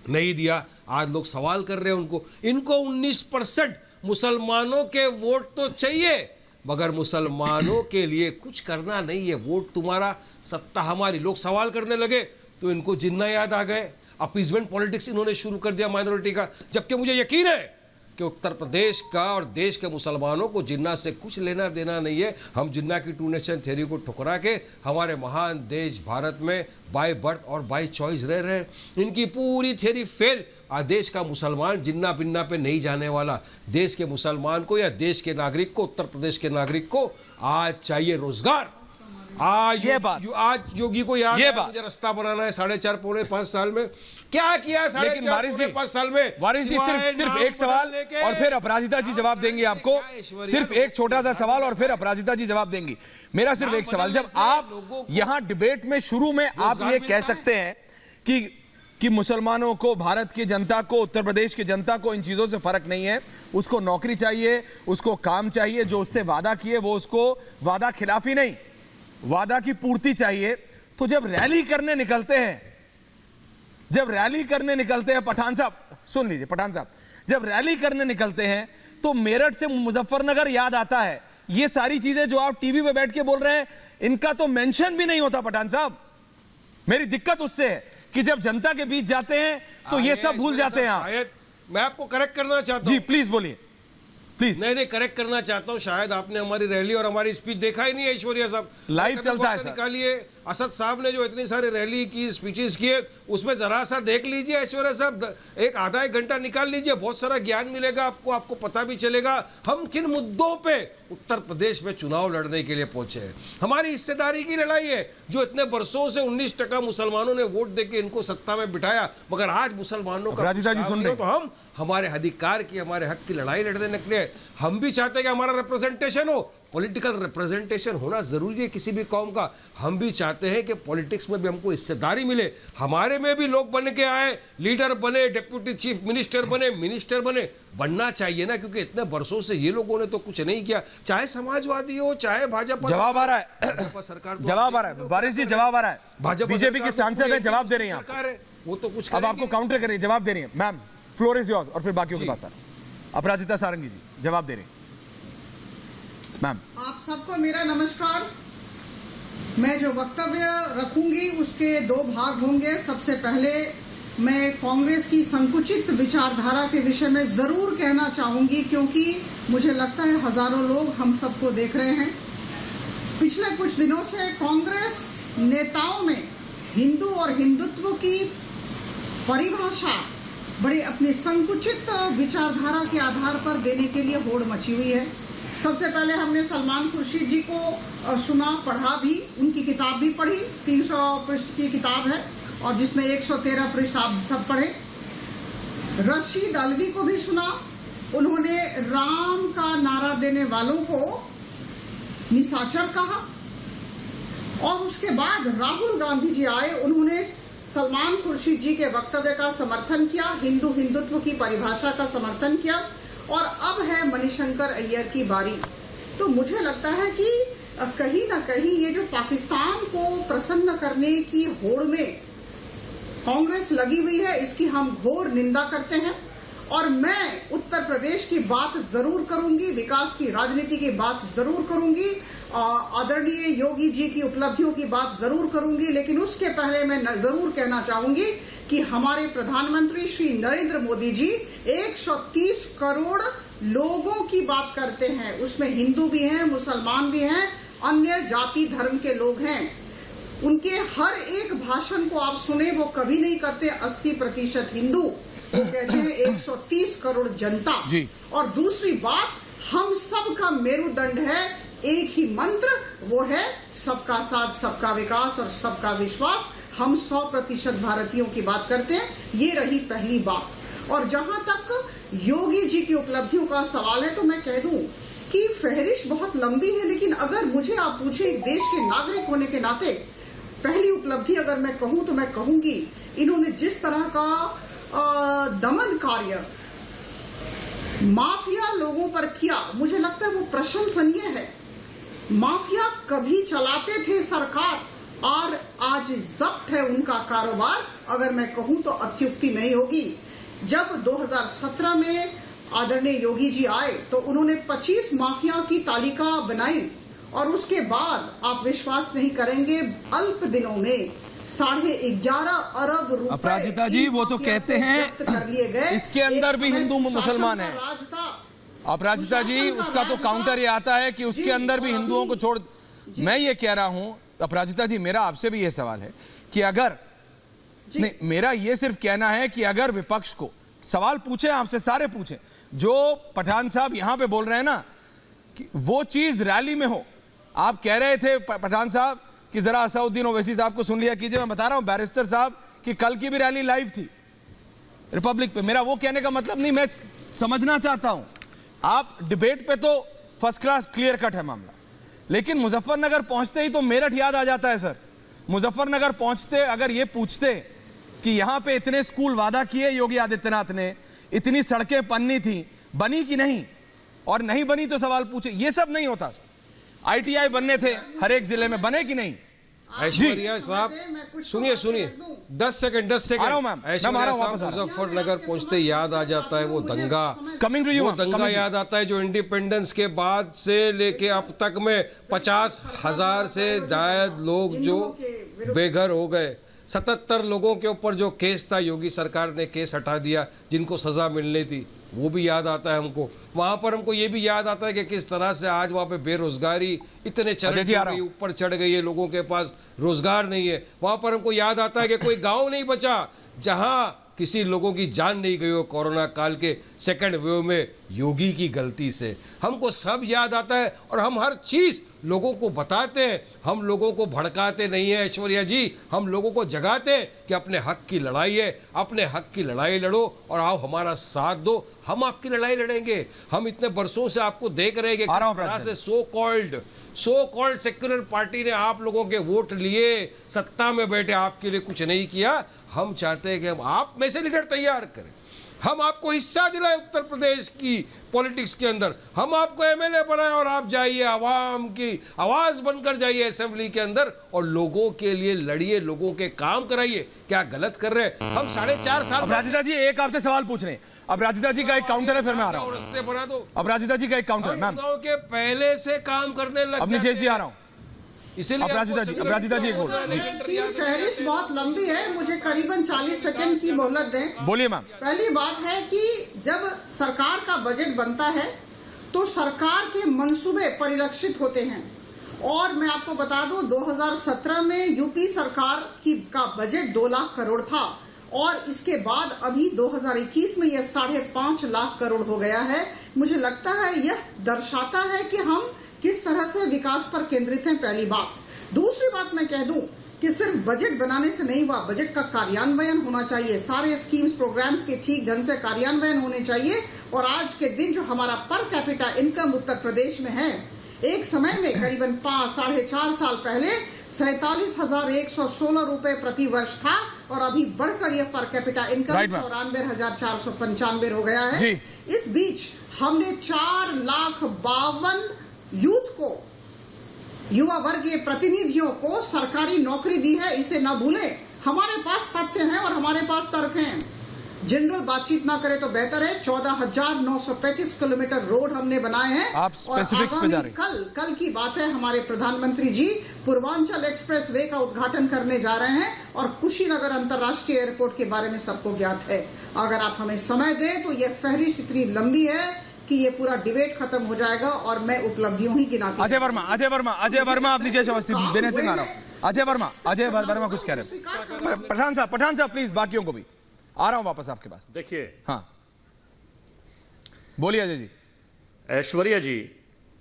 नहीं दिया। आज लोग सवाल कर रहे हैं इनको 19% मुसलमानों के वोट तो चाहिए, मगर मुसलमानों के लिए कुछ करना नहीं है। वोट तुम्हारा, सत्ता हमारी। लोग सवाल करने लगे तो इनको जिन्ना याद आ गए। अपीजमेंट पॉलिटिक्स इन्होंने शुरू कर दिया माइनॉरिटी का, जबकि मुझे यकीन है कि उत्तर प्रदेश का और देश के मुसलमानों को जिन्ना से कुछ लेना देना नहीं है। हम जिन्ना की टू नेशन थ्योरी को ठुकरा के हमारे महान देश भारत में बाय बर्थ और बाय चॉइस रह रहे हैं। इनकी पूरी थ्योरी फेल। देश का मुसलमान जिन्ना बिन्ना पे नहीं जाने वाला। देश के मुसलमान को या देश के नागरिक को, उत्तर प्रदेश के नागरिक को आज चाहिए रोजगार। आज योगी को याद है मुझे रास्ता बनाना है 4.5 पौने 5 साल में। क्या किया 4.5 पौने 5 साल में?
वारिस जी सिर्फ एक सवाल और फिर अपराजिता जी जवाब देंगे आपको। सिर्फ एक छोटा सा सवाल और फिर अपराजिता जी जवाब देंगी। मेरा सिर्फ एक सवाल, जब आप यहां डिबेट में शुरू में आप ये कह सकते हैं कि मुसलमानों को, भारत की जनता को, उत्तर प्रदेश की जनता को इन चीजों से फर्क नहीं है, उसको नौकरी चाहिए, उसको काम चाहिए, जो उससे वादा किए वो उसको वादा खिलाफी नहीं, वादा की पूर्ति चाहिए, तो जब रैली करने निकलते हैं पठान साहब सुन लीजिए, पठान साहब जब रैली करने निकलते हैं तो मेरठ से मुजफ्फरनगर याद आता है। ये सारी चीजें जो आप टीवी पे बैठ के बोल रहे हैं इनका तो मेंशन भी नहीं होता पठान साहब। मेरी दिक्कत उससे है कि जब जनता के बीच जाते हैं तो ये सब भूल जाते हैं।
शायद मैं आपको करेक्ट करना चाहता हूं।
जी प्लीज बोलिए, प्लीज।
नहीं करेक्ट करना चाहता हूं। शायद आपने हमारी रैली और हमारी स्पीच देखा ही नहीं है ऐश्वर्या साहब।
लाइव चलता है सर।
निकालिए, असद साहब ने जो इतनी सारी रैली की, स्पीचेस किए, उसमें जरा सा देख लीजिए ऐश्वर्या साहब, एक आधा एक घंटा निकाल लीजिए, बहुत सारा ज्ञान मिलेगा आपको पता भी चलेगा हम किन मुद्दों पे उत्तर प्रदेश में चुनाव लड़ने के लिए पहुंचे हैं। हमारी हिस्सेदारी की लड़ाई है, जो इतने वर्षों से 19% मुसलमानों ने वोट देके इनको सत्ता में बिठाया, मगर आज मुसलमानों का तो हम हमारे अधिकार की, हमारे हक की लड़ाई लड़ने निकले। हम भी चाहते हैं कि हमारा रिप्रेजेंटेशन हो, पॉलिटिकल रिप्रेजेंटेशन होना जरूरी है किसी भी कौम का। हम भी चाहते हैं कि पॉलिटिक्स में भी हमको हिस्सेदारी मिले, हमारे में भी लोग बन के आए, लीडर बने, डिप्टी चीफ मिनिस्टर बने, मिनिस्टर बने, बनना चाहिए ना, क्योंकि इतने वर्षों से ये लोगों ने तो कुछ नहीं किया, चाहे समाजवादी हो चाहे भाजपा।
जवाब आ रहा है, सरकार जवाब आ रहा है, वारिस जी जवाब आ रहा है, भाजपा बीजेपी के सांसद है, जवाब दे रही हैं सरकार है, वो तो कुछ अब आपको काउंटर कर रही है, जवाब दे रही है। मैम फ्लोर इज योर्स और फिर बाकियों के पास आ रहा। अपराजिता सारंगी जी जवाब दे रही हैं। मैम
आप सबको मेरा नमस्कार। मैं जो वक्तव्य रखूंगी उसके 2 भाग होंगे। सबसे पहले मैं कांग्रेस की संकुचित विचारधारा के विषय में जरूर कहना चाहूंगी, क्योंकि मुझे लगता है हजारों लोग हम सबको देख रहे हैं। पिछले कुछ दिनों से कांग्रेस नेताओं में हिंदू और हिंदुत्व की परिभाषा बड़ी अपनी संकुचित विचारधारा के आधार पर देने के लिए होड़ मची हुई है। सबसे पहले हमने सलमान खुर्शीद जी को सुना, पढ़ा भी, उनकी किताब भी पढ़ी, 300 पृष्ठ की किताब है और जिसमें 113 पृष्ठ आप सब पढ़े। रशीद अलवी को भी सुना, उन्होंने राम का नारा देने वालों को निशाचर कहा। और उसके बाद राहुल गांधी जी आए, उन्होंने सलमान खुर्शीद जी के वक्तव्य का समर्थन किया, हिंदू हिंदुत्व की परिभाषा का समर्थन किया, और अब है मणिशंकर अय्यर की बारी। तो मुझे लगता है कि कहीं ना कहीं ये जो पाकिस्तान को प्रसन्न करने की होड़ में कांग्रेस लगी हुई है, इसकी हम घोर निंदा करते हैं। और मैं उत्तर प्रदेश की बात जरूर करूंगी, विकास की राजनीति की बात जरूर करूंगी, आदरणीय योगी जी की उपलब्धियों की बात जरूर करूंगी, लेकिन उसके पहले मैं जरूर कहना चाहूंगी कि हमारे प्रधानमंत्री श्री नरेंद्र मोदी जी 130 करोड़ लोगों की बात करते हैं, उसमें हिंदू भी हैं, मुसलमान भी हैं, अन्य जाति धर्म के लोग हैं। उनके हर एक भाषण को आप सुने, वो कभी नहीं करते 80% हिंदू, वो कहते हैं 130 करोड़ जनता। और दूसरी बात, हम सबका मेरुदंड है एक ही मंत्र, वो है सबका साथ, सबका विकास और सबका विश्वास। हम 100% भारतीयों की बात करते हैं, ये रही पहली बात। और जहां तक योगी जी की उपलब्धियों का सवाल है, तो मैं कह दूं कि फहरिस्त बहुत लंबी है, लेकिन अगर मुझे आप पूछे एक देश के नागरिक होने के नाते पहली उपलब्धि अगर मैं कहूं तो मैं कहूंगी इन्होंने जिस तरह का दमन कार्य माफिया लोगों पर किया, मुझे लगता है वो प्रशंसनीय है। माफिया कभी चलाते थे सरकार और आज जब्त है उनका कारोबार, अगर मैं कहूं तो अत्युक्ति नहीं होगी। जब 2017 में आदरणीय योगी जी आए तो उन्होंने 25 माफिया की तालिका बनाई और उसके बाद आप विश्वास नहीं करेंगे, अल्प दिनों में 11.5 अरब रुपए
अपराजिता जी, वो तो कहते हैं
जब्त कर लिए गए।
इसके अंदर भी हिंदू मुसलमान है।
राज था।
अपराजिता जी, उसका तो काउंटर ये आता है कि उसके अंदर भी हिंदुओं को छोड़। मैं ये कह रहा हूं अपराजिता जी, मेरा आपसे भी ये सवाल है कि अगर नहीं, मेरा ये सिर्फ कहना है कि अगर विपक्ष को सवाल पूछे, आपसे सारे पूछे, जो पठान साहब यहां पे बोल रहे हैं ना कि वो चीज रैली में हो। आप कह रहे थे पठान साहब कि जरा असदुद्दीन ओवैसी साहब को सुन लिया कीजिए। मैं बता रहा हूं बैरिस्टर साहब कि कल की भी रैली लाइव थी रिपब्लिक पे। मेरा वो कहने का मतलब नहीं, मैं समझना चाहता हूं आप डिबेट पे तो फर्स्ट क्लास क्लियर कट है मामला, लेकिन मुजफ्फरनगर पहुंचते ही तो मेरठ याद आ जाता है सर। मुजफ्फरनगर पहुंचते अगर ये पूछते कि यहां पे इतने स्कूल वादा किए योगी आदित्यनाथ ने, इतनी सड़कें बननी थी, बनी कि नहीं, और नहीं बनी तो सवाल पूछे, ये सब नहीं होता सर। ITI बनने थे हर एक जिले में, बने कि नहीं?
ऐश्वर्या साहब सुनिए 10 सेकंड
आ रहा हूं मैम, मैं आ रहा हूं वापस आ रहा हूं।
मुजफ्फरनगर पहुंचते याद आ जाता है वो दंगा,
कमिंग टू यू,
वो दंगा याद आता है जो इंडिपेंडेंस के बाद से लेके अब तक में 50,000 से ज्यादा लोग जो बेघर हो गए। 77 लोगों के ऊपर जो केस था, योगी सरकार ने केस हटा दिया, जिनको सजा मिलनी थी, वो भी याद आता है हमको। वहां पर हमको ये भी याद आता है कि किस तरह से आज वहां पे बेरोजगारी इतने चरम ऊपर चढ़ गई है, लोगों के पास रोजगार नहीं है। वहां पर हमको याद आता है कि कोई गांव नहीं बचा जहां किसी लोगों की जान नहीं गई हो कोरोना काल के सेकंड वेव में, योगी की गलती से। हमको सब याद आता है और हम हर चीज लोगों को बताते हैं, हम लोगों को भड़काते नहीं है ऐश्वर्या जी, हम लोगों को जगाते हैं कि अपने हक की लड़ाई है, अपने हक की लड़ाई लड़ो और आओ हमारा साथ दो, हम आपकी लड़ाई लड़ेंगे। हम इतने बरसों से आपको देख रहे हैं कि किस तरह से सो कॉल्ड सेक्युलर पार्टी ने आप लोगों के वोट लिए, सत्ता में बैठे आपके लिए कुछ नहीं किया। हम चाहते हैं कि हम आप में से लीडर तैयार करें, हम आपको हिस्सा दिलाए उत्तर प्रदेश की पॉलिटिक्स के अंदर, हम आपको MLA बनाए और आप जाइए आवाम की आवाज बनकर जाइए असेंबली के अंदर और लोगों के लिए लड़िए, लोगों के काम कराइए। क्या गलत कर रहे हैं हम? 4.5 साल।
अपराजिता जी एक आपसे सवाल पूछ रहे हैं, अपराजिता जी का एक काउंटर है, फिर मैं आ रहा हूं।
रास्ते बना दो।
अपराजिता जी का एक काउंटर मैम,
के पहले से काम करने लग
अपनी जी आ रहा हूं।
इसीलिए
अपराजिता जी बोल
फहरिस्त बहुत लंबी है, मुझे करीबन 40 सेकंड की मोहलत दें।
बोलिए मैम।
पहली बात है कि जब सरकार का बजट बनता है तो सरकार के मंसूबे परिलक्षित होते हैं, और मैं आपको बता दूं 2017 में यूपी सरकार का बजट 2 लाख करोड़ था और इसके बाद अभी 2021 में यह 5.5 लाख करोड़ हो गया है। मुझे लगता है यह दर्शाता है कि हम किस तरह से विकास पर केंद्रित हैं, पहली बात। दूसरी बात मैं कह दूं कि सिर्फ बजट बनाने से नहीं हुआ, बजट का कार्यान्वयन होना चाहिए, सारे स्कीम्स प्रोग्राम्स के ठीक ढंग से कार्यान्वयन होने चाहिए। और आज के दिन जो हमारा per capita income Uttar Pradesh में है, एक समय में करीबन 4.5 साल पहले 47,116 रुपए प्रति वर्ष था और अभी बढ़कर यह पर कैपिटा इनकम 94,495 हो गया है। इस बीच हमने 4,52,000 यूथ को, युवा वर्गीय प्रतिनिधियों को सरकारी नौकरी दी है, इसे ना भूलें। हमारे पास तथ्य हैं और हमारे पास तर्क हैं। जनरल बातचीत ना करे तो बेहतर है। 14,935 किलोमीटर रोड हमने बनाए हैं।
आप स्पेसिफिक्स पे जा रहे हैं।
कल की बात है, हमारे प्रधानमंत्री जी पूर्वांचल एक्सप्रेस वे का उद्घाटन करने जा रहे हैं और कुशीनगर अंतर्राष्ट्रीय एयरपोर्ट के बारे में सबको ज्ञात है। अगर आप हमें समय दें तो यह फहरिस्त इतनी लंबी है कि ये पूरा डिबेट खत्म हो जाएगा और मैं उपलब्धियों ही गिनाती।
अजय वर्मा आप नीचे अवस्थित देने से आ रहा हूं। अजय वर्मा कुछ कह रहे हैं। पठान साहब प्लीज, बाकियों को भी आ रहा हूं वापस आपके पास।
देखिए,
हाँ बोलिए अजय जी।
ऐश्वर्या जी,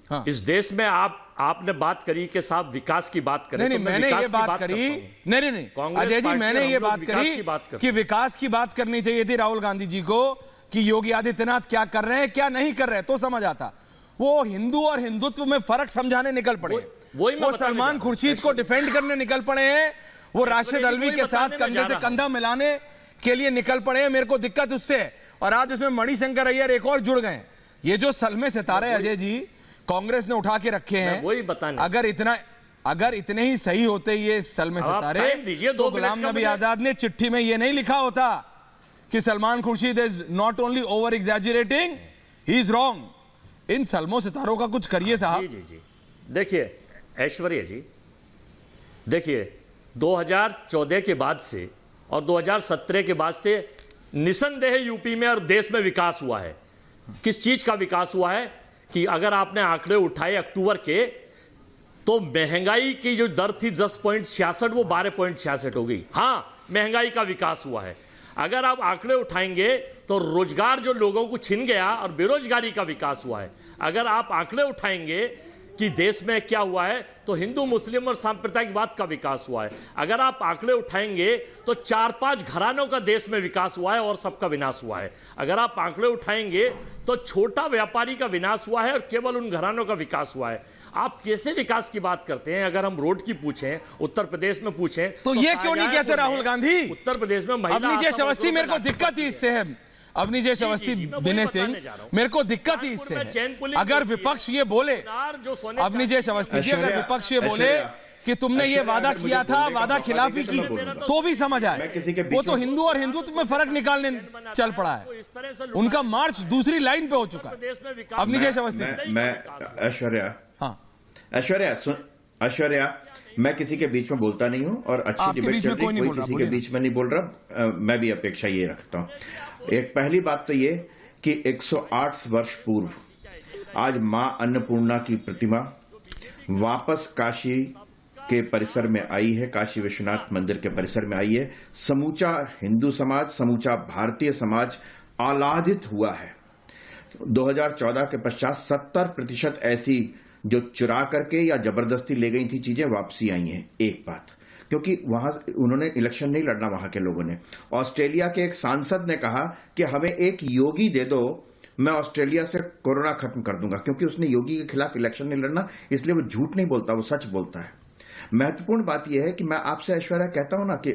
हाँ,
इस देश में आपने बात करी कि साहब विकास की बात करें।
नहीं, मैंने ये बात करी नहीं अजय जी, मैंने ये बात करी कि विकास की बात करनी चाहिए थी राहुल गांधी जी को कि योगी आदित्यनाथ क्या कर रहे हैं क्या नहीं कर रहे हैं, तो समझ आता। वो हिंदू और हिंदुत्व में फर्क समझाने निकल पड़े, वो सलमान खुर्शीद को डिफेंड करने निकल पड़े हैं, वो राशिद अल्वी के साथ कंधे से कंधा मिलाने के लिए निकल पड़े हैं। मेरे को दिक्कत उससे है। और आज उसमें मणिशंकर अय्यर एक और जुड़ गए। ये जो सलमे सितारे अजय जी कांग्रेस ने उठा के रखे हैं,
वही बताने,
अगर इतने ही सही होते ये सलमे सितारे, तो गुलाम नबी आजाद ने चिट्ठी में ये नहीं लिखा होता कि Salman Khurshid is not only over exaggerating, he is wrong. इन सलमों सितारों का कुछ करिए साहब।
जी। देखिए ऐश्वर्या जी, देखिए 2014 के बाद से और 2017 के बाद से निसंदेह यूपी में और देश में विकास हुआ है। किस चीज का विकास हुआ है कि अगर आपने आंकड़े उठाए अक्टूबर के, तो महंगाई की जो दर थी 10.66 वो 12.66 हो गई। हां, महंगाई का विकास हुआ है। अगर आप आंकड़े उठाएंगे तो रोजगार जो लोगों को छिन गया और बेरोजगारी का विकास हुआ है। अगर आप आंकड़े उठाएंगे कि देश में क्या हुआ है, तो हिंदू मुस्लिम और सांप्रदायिकवाद का विकास हुआ है। अगर आप आंकड़े उठाएंगे तो 4-5 घरानों का देश में विकास हुआ है और सबका विनाश हुआ है। अगर आप आंकड़े उठाएंगे तो छोटा व्यापारी का विनाश हुआ है और केवल उन घरानों का विकास हुआ है। आप कैसे विकास की बात करते हैं? अगर हम रोड की पूछें, उत्तर प्रदेश में पूछें,
तो ये क्यों नहीं कहते राहुल गांधी?
उत्तर प्रदेश में महिला
अवनीश अवस्थी, मेरे को दिक्कत ही इससे है। अवनीश अवस्थी, विनय सिंह, मेरे को दिक्कत ही इससे है। अगर विपक्ष ये बोले, अवनीश अवस्थी जी, अगर विपक्ष ये बोले कि तुमने ये वादा किया था, वादा खिलाफी की, तो भी समझ आए। वो तो हिंदू और हिंदुत्व में फर्क निकालने चल पड़ा है। उनका मार्च दूसरी लाइन पे हो चुका है। अवनीश अवस्थी,
मैं ऐश्वर्या, हाँ ऐश्वर्या, मैं किसी के बीच में बोलता नहीं हूं और अच्छी डिबेट चल रही, कोई किसी के बीच में नहीं बोल रहा। मैं भी अपेक्षा ये रखता हूं। एक पहली बात तो ये कि 108 वर्ष पूर्व आज मां अन्नपूर्णा की प्रतिमा वापस काशी के परिसर में आई है, काशी विश्वनाथ मंदिर के परिसर में आई है। समूचा हिंदू समाज, समूचा भारतीय समाज आह्लादित हुआ है। 2014 के पश्चात 70% ऐसी जो चुरा करके या जबरदस्ती ले गई थी चीजें वापसी आई हैं। एक बात, क्योंकि वहां उन्होंने इलेक्शन नहीं लड़ना, वहां के लोगों ने। ऑस्ट्रेलिया के एक सांसद ने कहा कि हमें एक योगी दे दो, मैं ऑस्ट्रेलिया से कोरोना खत्म कर दूंगा, क्योंकि उसने योगी के खिलाफ इलेक्शन नहीं लड़ना, इसलिए वो झूठ नहीं बोलता, वो सच बोलता है। महत्वपूर्ण बात यह है कि मैं आपसे ऐश्वर्या कहता हूं ना कि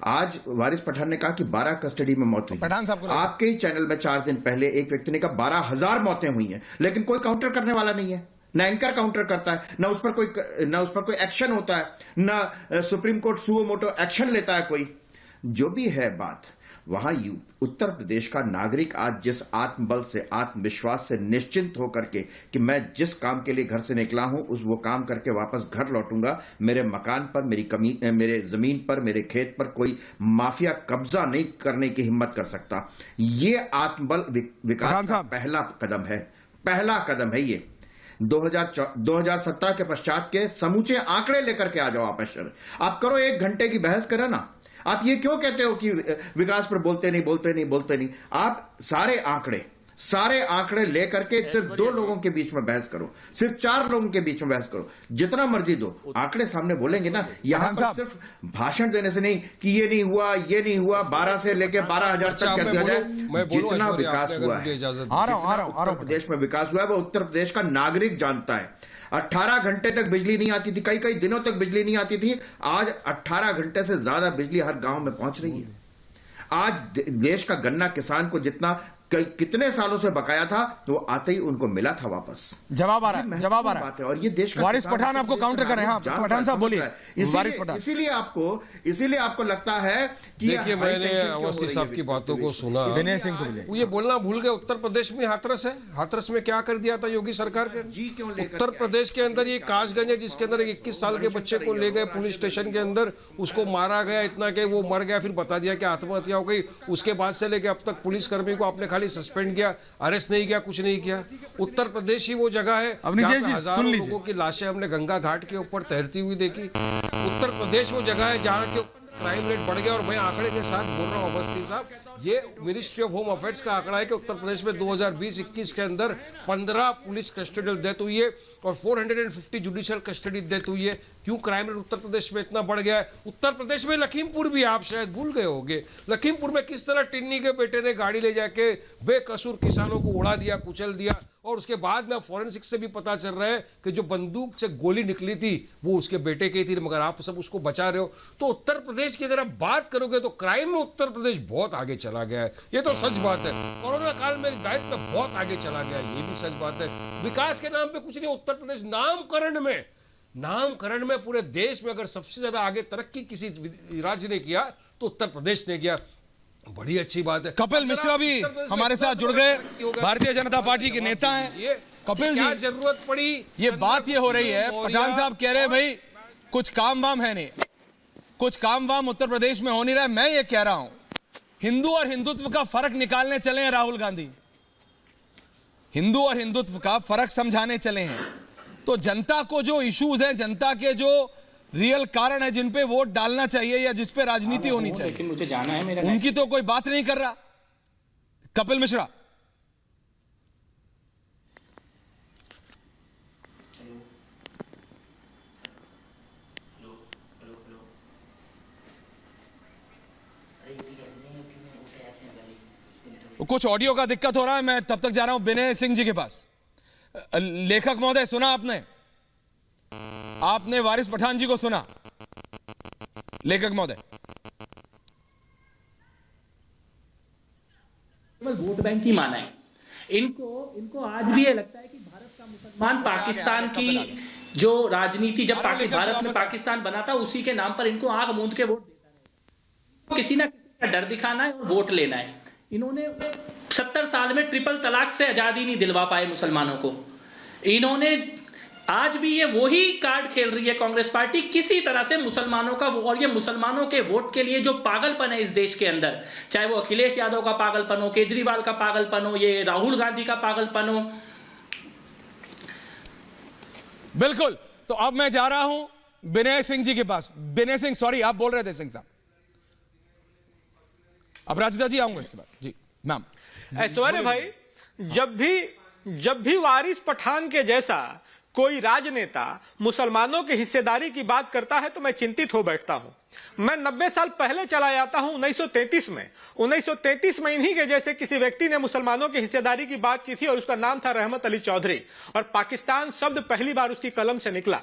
आज वारिस पठान ने कहा कि 12 कस्टडी में मौत हुई। पठान साहब, आपके ही चैनल में 4 दिन पहले एक व्यक्ति ने कहा 12,000 मौतें हुई हैं, लेकिन कोई काउंटर करने वाला नहीं है। ना एंकर काउंटर करता है, ना उस पर कोई एक्शन होता है, ना supreme court suo motu action लेता है कोई। जो भी है बात, वहां उत्तर प्रदेश का नागरिक आज जिस आत्मबल से, आत्मविश्वास से निश्चिंत होकर के कि मैं जिस काम के लिए घर से निकला हूं वो काम करके वापस घर लौटूंगा, मेरे मकान पर, मेरे जमीन पर, मेरे खेत पर कोई माफिया कब्जा नहीं करने की हिम्मत कर सकता। ये आत्मबल विकास का पहला कदम है, पहला कदम है ये। 2017 के पश्चात के समूचे आंकड़े लेकर के आ जाओ आप करो, 1 घंटे की बहस करो ना। आप ये क्यों कहते हो कि विकास पर बोलते नहीं? आप सारे आंकड़े लेकर के सिर्फ 2 लोगों के बीच में बहस करो, सिर्फ 4 लोगों के बीच में बहस करो, जितना मर्जी दो, आंकड़े सामने बोलेंगे ना। यहां पर सिर्फ भाषण देने से नहीं कि ये नहीं हुआ 12 से लेकर 12,000 तक कर दिया जाए। जितना विकास हुआ है, उत्तर प्रदेश में विकास हुआ है, वो उत्तर प्रदेश का नागरिक जानता है। 18 घंटे तक बिजली नहीं आती थी, कई दिनों तक बिजली नहीं आती थी, आज 18 घंटे से ज्यादा बिजली हर गांव में पहुंच रही है। आज देश का गन्ना किसान को जितना कितने सालों से बकाया था, वो आते ही उनको मिला था वापस।
जवाब आ रहा है
बात है। और ये देश का
वारिस पठान आपको काउंटर कर रहे हैं। पठान साहब बोलिए। वारिस पठान,
इसीलिए आपको लगता है कि
देखिए, मैंने अवस्थी साहब की बातों को सुना।
विनय सिंह को बोलिए।
वो ये बोलना भूल गए, उत्तर प्रदेश में हाथरस है। हाथरस में क्या कर दिया था योगी सरकार के? उत्तर प्रदेश के अंदर ये कासगंज है, जिसके अंदर 21 साल के बच्चे को ले गए पुलिस स्टेशन के अंदर, उसको मारा गया, इतना कि वो मर गया, फिर बता दिया कि आत्महत्या हो गई। उसके बाद से लेकर अब तक पुलिसकर्मी को आपने सस्पेंड किया, अरेस्ट नहीं किया, कुछ नहीं किया। उत्तर प्रदेश ही वो जगह है जहां पे हजारों लोगों की लाशें हमने गंगा घाट के ऊपर तैरती हुई देखी। उत्तर प्रदेश वो जगह है जहां के क्राइम रेट बढ़ गया। और मैं आंकड़े के साथ बोल रहा हूं अवस्थी साहब, ये मिनिस्ट्री ऑफ होम अफेयर्स का आंकड़ा है कि उत्तर प्रदेश में 2020-21 के अंदर 15 पुलिस कस्टडियल डेथ हुई है और 450 जुडिशियल कस्टडी डेथ हुई है। क्यों क्राइम रेट उत्तर प्रदेश में इतना बढ़ गया है? उत्तर प्रदेश में लखीमपुर भी, आप शायद भूल गए होंगे, लखीमपुर में किस तरह टिन्नी के बेटे ने गाड़ी ले जाके बेकसूर किसानों को उड़ा दिया, कुचल दिया। और उसके बाद में फॉरेंसिक से भी पता चल रहा है कि जो बंदूक से गोली निकली थी वो उसके बेटे की थी, मगर आप सब उसको बचा रहे हो। तो उत्तर प्रदेश की अगर आप बात करोगे तो क्राइम में उत्तर प्रदेश बहुत आगे चला गया है, ये तो सच बात है। कोरोना काल में दायित्व में बहुत आगे चला गया है, ये भी सच बात है। विकास के नाम पे कुछ नहीं, उत्तर प्रदेश नामकरण में पूरे देश में अगर सबसे ज्यादा आगे तरक्की किसी राज्य ने किया तो उत्तर प्रदेश ने किया। बड़ी अच्छी बात है।
कपिल मिश्रा भी हमारे साथ जुड़ गए, भारतीय जनता पार्टी के नेता हैं। कपिल
क्या
जी,
जरूरत पड़ी?
ये बात ये हो रही है, पठान साहब कह रहे हैं भाई कुछ काम वाम है नहीं, कुछ काम वाम उत्तर प्रदेश में हो नहीं रहा है। मैं ये कह रहा हूं, हिंदू और हिंदुत्व का फर्क निकालने चले हैं राहुल गांधी, हिंदू और हिंदुत्व का फर्क समझाने चले हैं। तो जनता को जो इश्यूज हैं, जनता के जो रियल कारण है जिन पे वोट डालना चाहिए या जिस पे राजनीति होनी चाहिए,
लेकिन मुझे जाना है मेरा
उनकी तो कोई बात नहीं कर रहा। कपिल मिश्रा, कुछ ऑडियो का दिक्कत हो रहा है, मैं तब तक जा रहा हूं विनय सिंह जी के पास। लेखक महोदय, सुना आपने वारिस पठान जी को सुना? लेखक महोदय,
वोट बैंक ही माना है इनको आज भी ये लगता है कि भारत का मुसलमान पाकिस्तान की जो राजनीति जब भारत में पाकिस्तान बना था उसी के नाम पर इनको आंख मूंद के वोट देता है, किसी ना किसी का डर दिखाना है और वोट लेना है। इन्होंने 70 साल में ट्रिपल तलाक से आजादी नहीं दिलवा पाए मुसलमानों को। इन्होंने आज भी ये वही कार्ड खेल रही है कांग्रेस पार्टी, किसी तरह से मुसलमानों का, और ये मुसलमानों के वोट के लिए जो पागलपन है इस देश के अंदर, चाहे वो अखिलेश यादव का पागलपन हो, केजरीवाल का पागलपन हो, ये राहुल गांधी का पागलपन हो।
बिल्कुल। तो अब मैं जा रहा हूं विनय सिंह जी के पास। विनय सिंह, सॉरी आप बोल रहे थे सिंह साहब, अब राजिदा जी आऊंगा इसके बाद। जी मैम।
ऐश्वर्य भाई, जब भी वारिस पठान के जैसा कोई राजनेता मुसलमानों की हिस्सेदारी की बात करता है तो मैं चिंतित हो बैठता हूं। मैं 90 साल पहले चला जाता हूं 1933 में। 1933 में इन्हीं के जैसे किसी व्यक्ति ने मुसलमानों की हिस्सेदारी की बात की थी और उसका नाम था रहमत अली चौधरी, और पाकिस्तान शब्द पहली बार उसकी कलम से निकला,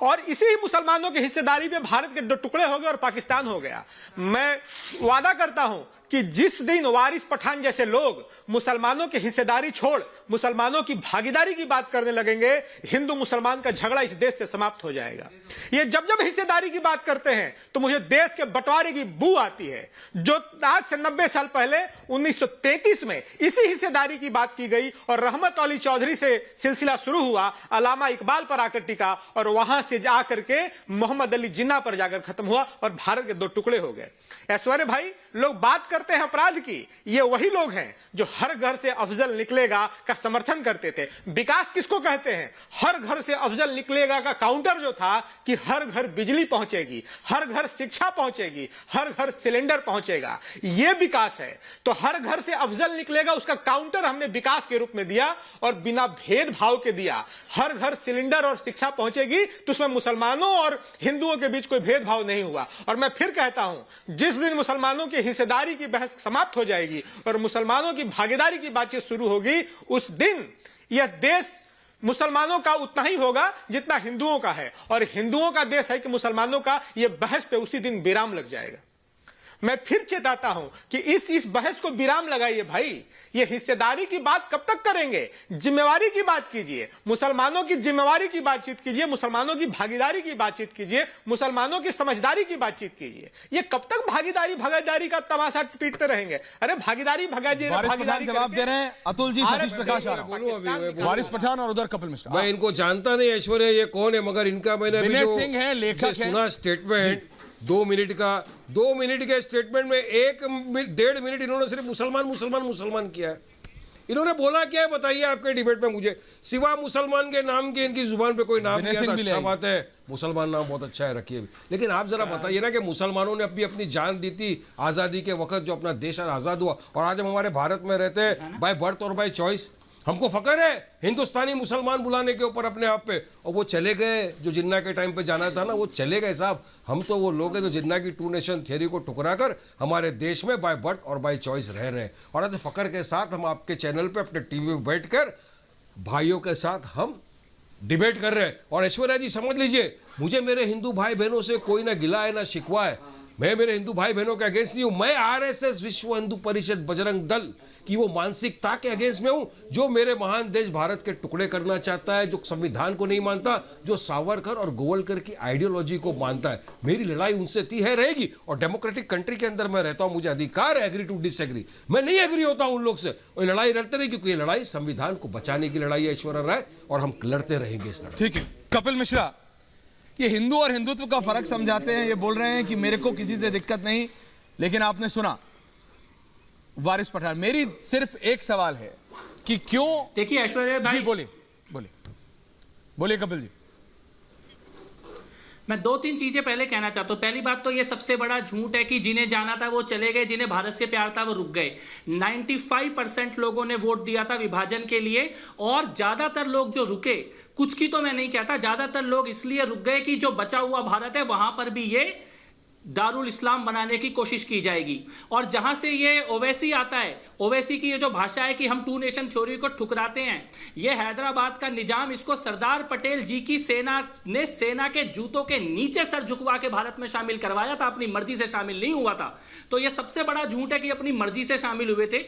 और इसी मुसलमानों की हिस्सेदारी में भारत के 2 टुकड़े हो गए और पाकिस्तान हो गया। मैं वादा करता हूं कि जिस दिन वारिस पठान जैसे लोग मुसलमानों की हिस्सेदारी छोड़ मुसलमानों की भागीदारी की बात करने लगेंगे, हिंदू मुसलमान का झगड़ा इस देश से समाप्त हो जाएगा। ये जब हिस्सेदारी की बात करते हैं तो मुझे देश के बंटवारे की बू आती है। जो आज से 90 साल पहले 1933 में इसी हिस्सेदारी की बात की गई और रहमत अली चौधरी से सिलसिला शुरू हुआ, अलामा इकबाल पर आकर टिका और वहां से जाकर के मोहम्मद अली जिन्ना पर जाकर खत्म हुआ और भारत के 2 टुकड़े हो गए। ऐश्वर्य भाई, लोग बात करते हैं अपराध की, ये वही लोग हैं जो हर घर से अफजल निकलेगा का समर्थन करते थे। विकास किसको कहते हैं? हर घर से अफजल निकलेगा का काउंटर जो था कि हर घर बिजली पहुंचेगी, हर घर शिक्षा पहुंचेगी, हर घर सिलेंडर पहुंचेगा, ये विकास है। तो हर घर से अफजल निकलेगा उसका काउंटर हमने विकास के रूप में दिया और बिना भेदभाव के दिया। हर घर सिलेंडर और शिक्षा पहुंचेगी तो उसमें मुसलमानों और हिंदुओं के बीच कोई भेदभाव नहीं हुआ। और मैं फिर कहता हूं, जिस दिन मुसलमानों की हिस्सेदारी की बहस समाप्त हो जाएगी और मुसलमानों की भागीदारी की बातचीत शुरू होगी, उस दिन यह देश मुसलमानों का उतना ही होगा जितना हिंदुओं का है, और हिंदुओं का देश है कि मुसलमानों का, यह बहस पे उसी दिन विराम लग जाएगा। मैं फिर चेताता हूं कि इस बहस को विराम लगाइए भाई। ये हिस्सेदारी की बात कब तक करेंगे? जिम्मेवारी की बात कीजिए, मुसलमानों की जिम्मेवारी की बातचीत कीजिए, मुसलमानों की भागीदारी की बातचीत कीजिए, मुसलमानों की समझदारी की बातचीत कीजिए। ये कब तक भागीदारी का तमाशा पीटते रहेंगे? अरे भागीदारी
जवाब दे रहे हैं अतुल जी। सतीश प्रकाश आ रहा, वारिस पठान और उधर कपिल मिश्रा।
मैं इनको जानता नहीं ऐश्वर्या ये कौन है, मगर इनका मैंने
विनय सिंह है, लेखक
सुना स्टेटमेंट 2 मिनट का। 2 मिनट के स्टेटमेंट में 1.5 मिनट इन्होंने सिर्फ मुसलमान किया है। इन्होंने बोला क्या है बताइए आपके डिबेट में मुझे, सिवा मुसलमान के नाम के इनकी जुबान पे कोई नाम नहीं आता। अच्छा बात है, मुसलमान नाम बहुत अच्छा है, रखिए। लेकिन आप जरा बताइए ना कि मुसलमानों ने अपनी जान दी थी आज़ादी के वक्त, जो अपना देश आज़ाद हुआ, और आज हम हमारे भारत में रहते हैं बाय बर्थ और बाय चॉइस। हमको फकर है हिंदुस्तानी मुसलमान बुलाने के ऊपर अपने आप पे। और वो चले गए जो जिन्ना के टाइम पे जाना था ना, वो चले गए साहब। हम तो वो लोग हैं जो जिन्ना की 2 नेशन थियरी को ठुकरा कर हमारे देश में बाय बर्थ और बाय चॉइस रह रहे हैं। और आज फकर के साथ हम आपके चैनल पे अपने टीवी में बैठकर भाइयों के साथ हम डिबेट कर रहे हैं। और ऐश्वर्या जी समझ लीजिए, मुझे मेरे हिंदू भाई बहनों से कोई ना गिला है ना शिकवा है। मैं मेरे हिंदू भाई बहनों के अगेंस्ट नहीं हूं। मैं आरएसएस, विश्व हिंदू परिषद, बजरंग दल की वो मानसिकता के अगेंस्ट में हूं जो मेरे महान देश भारत के टुकड़े करना चाहता है, जो संविधान को नहीं मानता, जो सावरकर और गोवलकर की आइडियोलॉजी को मानता है। मेरी लड़ाई उनसे थी है, रहेगी। और डेमोक्रेटिक कंट्री के अंदर मैं रहता हूं, मुझे अधिकार है एग्री टू डिसएग्री। मैं नहीं एग्री होता हूं उन लोग से, और लड़ाई लड़ते रहे, क्योंकि ये लड़ाई संविधान को बचाने की लड़ाई है ऐश्वर्या राय, और हम लड़ते रहेंगे इस लड़ाई।
ठीक है कपिल मिश्रा, ये हिंदू और हिंदुत्व का फर्क समझाते हैं। ये बोल रहे हैं कि मेरे को किसी से दिक्कत नहीं, लेकिन आपने सुना वारिस पठान। मेरी सिर्फ एक सवाल है कि क्यों।
देखिए ऐश्वर्या भाई,
जी बोलिए बोलिए बोलिए कपिल जी।
मैं 2-3 चीजें पहले कहना चाहता हूँ। पहली बात तो ये सबसे बड़ा झूठ है कि जिन्हें जाना था वो चले गए, जिन्हें भारत से प्यार था वो रुक गए। 95% लोगों ने वोट दिया था विभाजन के लिए, और ज्यादातर लोग जो रुके, कुछ की तो मैं नहीं कहता, ज्यादातर लोग इसलिए रुक गए कि जो बचा हुआ भारत है वहां पर भी ये दारुल इस्लाम बनाने की कोशिश की जाएगी। और जहां से ये ओवैसी आता है, ओवैसी की ये जो भाषा है कि हम 2 नेशन थ्योरी को ठुकराते हैं, ये हैदराबाद का निजाम, इसको सरदार पटेल जी की सेना ने सेना के जूतों के नीचे सर झुकवा के भारत में शामिल करवाया था, अपनी मर्जी से शामिल नहीं हुआ था। तो ये सबसे बड़ा झूठ है कि अपनी मर्जी से शामिल हुए थे।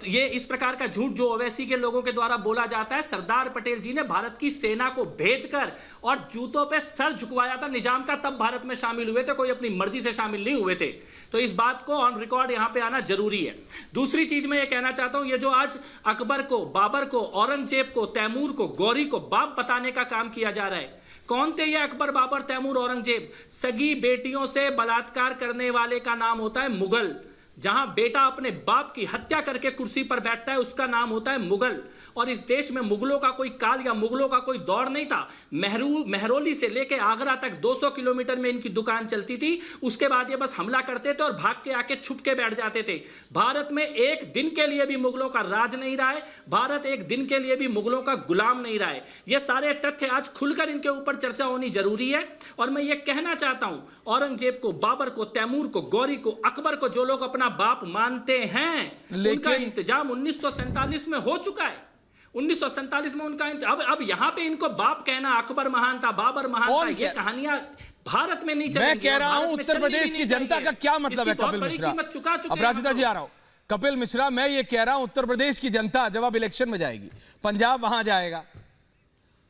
ये इस प्रकार का झूठ जो ओवैसी के लोगों के द्वारा बोला जाता है, सरदार पटेल जी ने भारत की सेना को भेजकर और जूतों पे सर झुकवाया था निजाम का, तब भारत में शामिल हुए थे, कोई अपनी मर्जी से शामिल नहीं हुए थे। तो इस बात को ऑन रिकॉर्ड यहां पे आना जरूरी है। दूसरी चीज मैं ये कहना चाहता हूं, ये जो आज अकबर को, बाबर को, औरंगजेब को, तैमूर को, गौरी को बाप बताने का काम किया जा रहा है। कौन थे ये अकबर, बाबर, तैमूर, औरंगजेब? सगी बेटियों से बलात्कार करने वाले का नाम होता है मुगल। जहां बेटा अपने बाप की हत्या करके कुर्सी पर बैठता है उसका नाम होता है मुगल। और इस देश में मुगलों का कोई काल या मुगलों का कोई दौर नहीं था। महरौली से लेके आगरा तक 200 किलोमीटर में इनकी दुकान चलती थी। उसके बाद ये बस हमला करते थे और भाग के आके छुप के बैठ जाते थे। भारत में एक दिन के लिए भी मुगलों का राज नहीं रहा है, भारत एक दिन के लिए भी मुगलों का गुलाम नहीं रहा है। ये सारे तथ्य आज खुलकर इनके ऊपर चर्चा होनी जरूरी है। और मैं ये कहना चाहता हूं, औरंगजेब को, बाबर को, तैमूर को, गौरी को, अकबर को जो लोग अपना बाप मानते हैं, उनका इंतजाम 1947 में हो चुका है। 1947 में उनका अब यहाँ पे इनको बाप कहना, अकबर महान था, बाबर महान था, ये कहानियां भारत में नहीं चलेंगी।
मैं कह रहा हूं उत्तर प्रदेश की जनता का क्या मतलब है कपिल मिश्रा? अपराजिता जी आ रहा हूं। कपिल मिश्रा, मैं ये कह रहा हूं उत्तर प्रदेश की जनता जब अब इलेक्शन में जाएगी, पंजाब वहां जाएगा,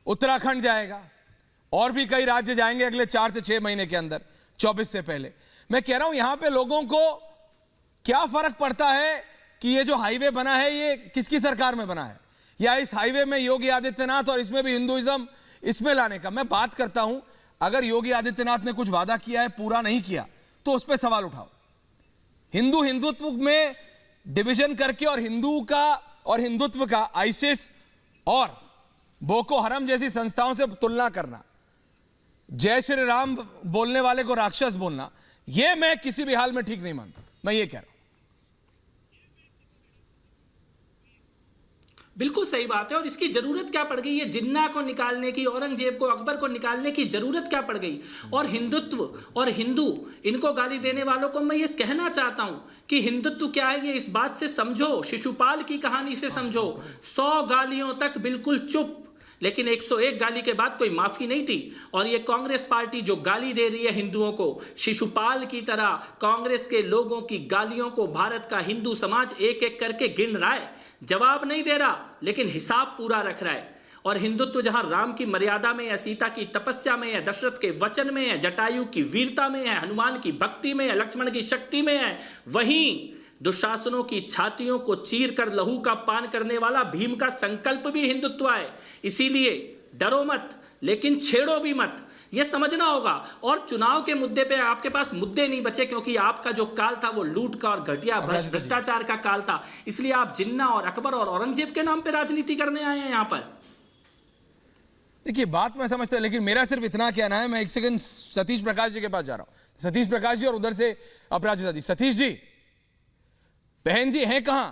उत्तराखंड जाएगा, और भी कई राज्य जाएंगे अगले 4 से 6 महीने के अंदर, 24 से पहले। मैं कह रहा हूं यहां पे लोगों को क्या फर्क पड़ता है कि ये जो हाईवे बना है ये किसकी सरकार में बना है, या इस हाईवे में योगी आदित्यनाथ और इसमें भी हिंदुइज्म इसमें लाने का। मैं बात करता हूं, अगर योगी आदित्यनाथ ने कुछ वादा किया है पूरा नहीं किया तो उस पर सवाल उठाओ। हिंदुत्व में डिवीजन करके और हिंदुत्व का आईसिस और बोको हरम जैसी संस्थाओं से तुलना करना, जय श्री राम बोलने वाले को राक्षस बोलना, यह मैं किसी भी हाल में ठीक नहीं मानता। मैं ये कह रहा हूं।
बिल्कुल सही बात है। और इसकी जरूरत क्या पड़ गई? ये जिन्ना को निकालने की, औरंगजेब को, अकबर को निकालने की जरूरत क्या पड़ गई? और हिंदुत्व और हिंदू, इनको गाली देने वालों को मैं ये कहना चाहता हूं कि हिंदुत्व क्या है ये इस बात से समझो, शिशुपाल की कहानी से समझो। 100 गालियों तक बिल्कुल चुप, लेकिन 101 गाली के बाद कोई माफी नहीं थी। और ये कांग्रेस पार्टी जो गाली दे रही है हिंदुओं को, शिशुपाल की तरह कांग्रेस के लोगों की गालियों को भारत का हिंदू समाज एक एक करके गिन रहा है, जवाब नहीं दे रहा, लेकिन हिसाब पूरा रख रहा है। और हिंदुत्व जहां राम की मर्यादा में है, सीता की तपस्या में है, दशरथ के वचन में है, जटायु की वीरता में है, हनुमान की भक्ति में है, लक्ष्मण की शक्ति में है, वहीं दुशासनों की छातियों को चीर कर लहू का पान करने वाला भीम का संकल्प भी हिंदुत्व है। इसीलिए डरो मत, लेकिन छेड़ो भी मत, यह समझना होगा। और चुनाव के मुद्दे पे आपके पास मुद्दे नहीं बचे, क्योंकि आपका जो काल था वो लूट का और घटिया भ्रष्टाचार का काल था। इसलिए आप जिन्ना और अकबर और औरंगजेब के नाम पे राजनीति करने आए हैं यहां पर।
देखिए बात मैं समझता हूं, लेकिन मेरा सिर्फ इतना कहना है। मैं एक सेकंड सतीश प्रकाश जी के पास जा रहा हूं। सतीश प्रकाश जी और उधर से अपराजिता जी। सतीश जी, बहन जी हैं कहां?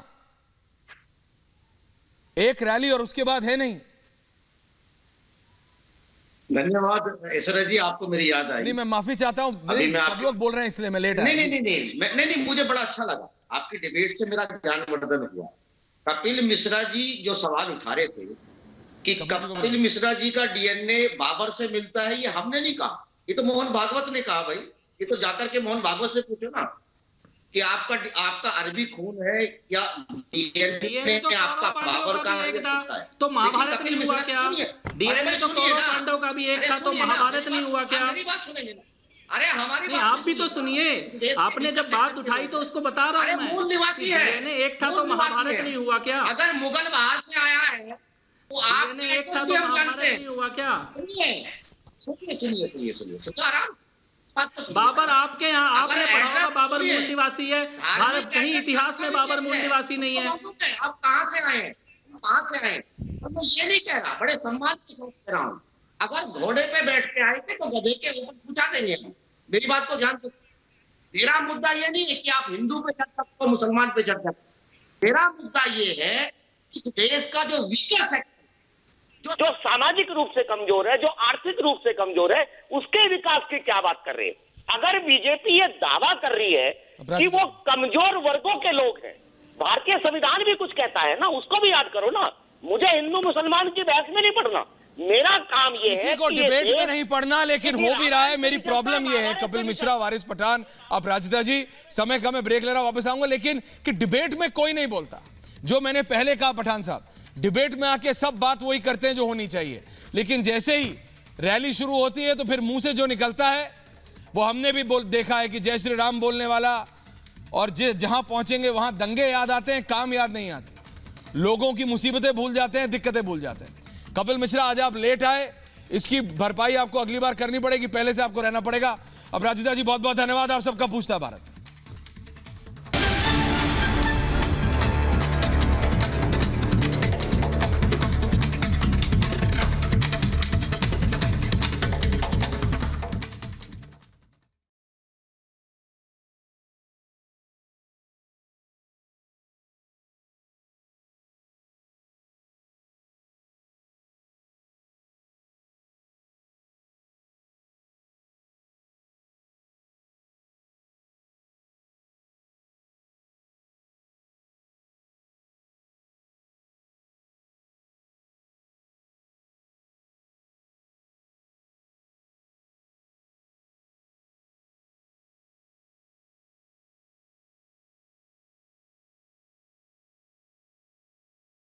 एक रैली और उसके बाद है नहीं।
धन्यवाद ऐश्वर्या जी, आपको मेरी याद आई।
नहीं, मैं माफी चाहता हूं, सब लोग बोल रहे हैं इसलिए मैं लेट आया।
नहीं, मुझे बड़ा अच्छा लगा, आपकी डिबेट से मेरा ज्ञानवर्धन हुआ। कपिल मिश्रा जी जो सवाल उठा रहे थे कि कपिल मिश्रा जी का डीएनए बाबर से मिलता है, ये हमने नहीं कहा, ये तो मोहन भागवत ने कहा। भाई ये तो जाकर के मोहन भागवत से पूछो ना कि आपका अरबी खून है या डीएनए आपका बाबर का है।
तो महाभारत नहीं हुआ क्या? डीएनए तो कौरव पांडव का भी एक था, तो महाभारत नहीं हुआ क्या?
मेरी बात सुनेंगे ना। अरे हमारी
बात आप भी तो सुनिए, आपने जब बात उठाई तो उसको बता रहा हूं मैं।
मूल निवासी है,
डीएनए एक था तो महाभारत नहीं हुआ क्या?
अगर मुगल बाहर से आया है तो आप
एक था तो महाभारत नहीं हुआ क्या?
सुनिए आराम से। बात तो सुनिए।
बाबर आपके यहाँ आपने
अगर
पढ़ा होगा
एड्रेस
बाबर
सुनिए।
मूल निवासी है, भारत कहीं इतिहास में बाबर मूल निवासी नहीं है।
आप कहाँ से आए हैं, कहाँ से आए हैं? और मैं ये नहीं कह रहा, बड़े सम्मान के साथ कह रहा हूँ, अगर घोड़े पे बैठ के आएंगे तो गधे के ऊपर पूछा देंगे हम। मेरी बात को ध्यान दो। मेरा मुद्दा ये नहीं है कि आप हिंदू पे चढ़ सकते हो, मुसलमान पे चढ़ सकते हो। मेरा मुद्दा ये है इस देश का जो वीकर सेक्टर,
जो सामाजिक रूप से कमजोर है, जो आर्थिक रूप से कमजोर है, उसके विकास की क्या बात कर रहे हैं? अगर बीजेपी ये दावा कर रही है कि वो कमजोर वर्गों के लोग हैं, भारतीय संविधान भी कुछ कहता है ना, उसको भी याद करो ना। मुझे हिंदू मुसलमान की बहस में नहीं पढ़ना, मेरा काम ये है
को
कि
डिबेट में नहीं पढ़ना, लेकिन हो भी रहा है। मेरी प्रॉब्लम ये है, कपिल मिश्रा, वारिस पठान, अब राजदा जी, समय का मैं ब्रेक ले रहा हूं, वापस आऊंगा, लेकिन कि डिबेट में कोई नहीं बोलता। जो मैंने पहले कहा पठान साहब, डिबेट में आके सब बात वही करते हैं जो होनी चाहिए, लेकिन जैसे ही रैली शुरू होती है तो फिर मुंह से जो निकलता है वो हमने भी देखा है कि जय श्री राम बोलने वाला, और जहां पहुंचेंगे वहां दंगे याद आते हैं, काम याद नहीं आते, लोगों की मुसीबतें भूल जाते हैं, दिक्कतें भूल जाते हैं। कपिल मिश्रा, आज आप लेट आए, इसकी भरपाई आपको अगली बार करनी पड़ेगी, पहले से आपको रहना पड़ेगा। अब राजदा जी, बहुत बहुत धन्यवाद, आप सबका पूछता भारत।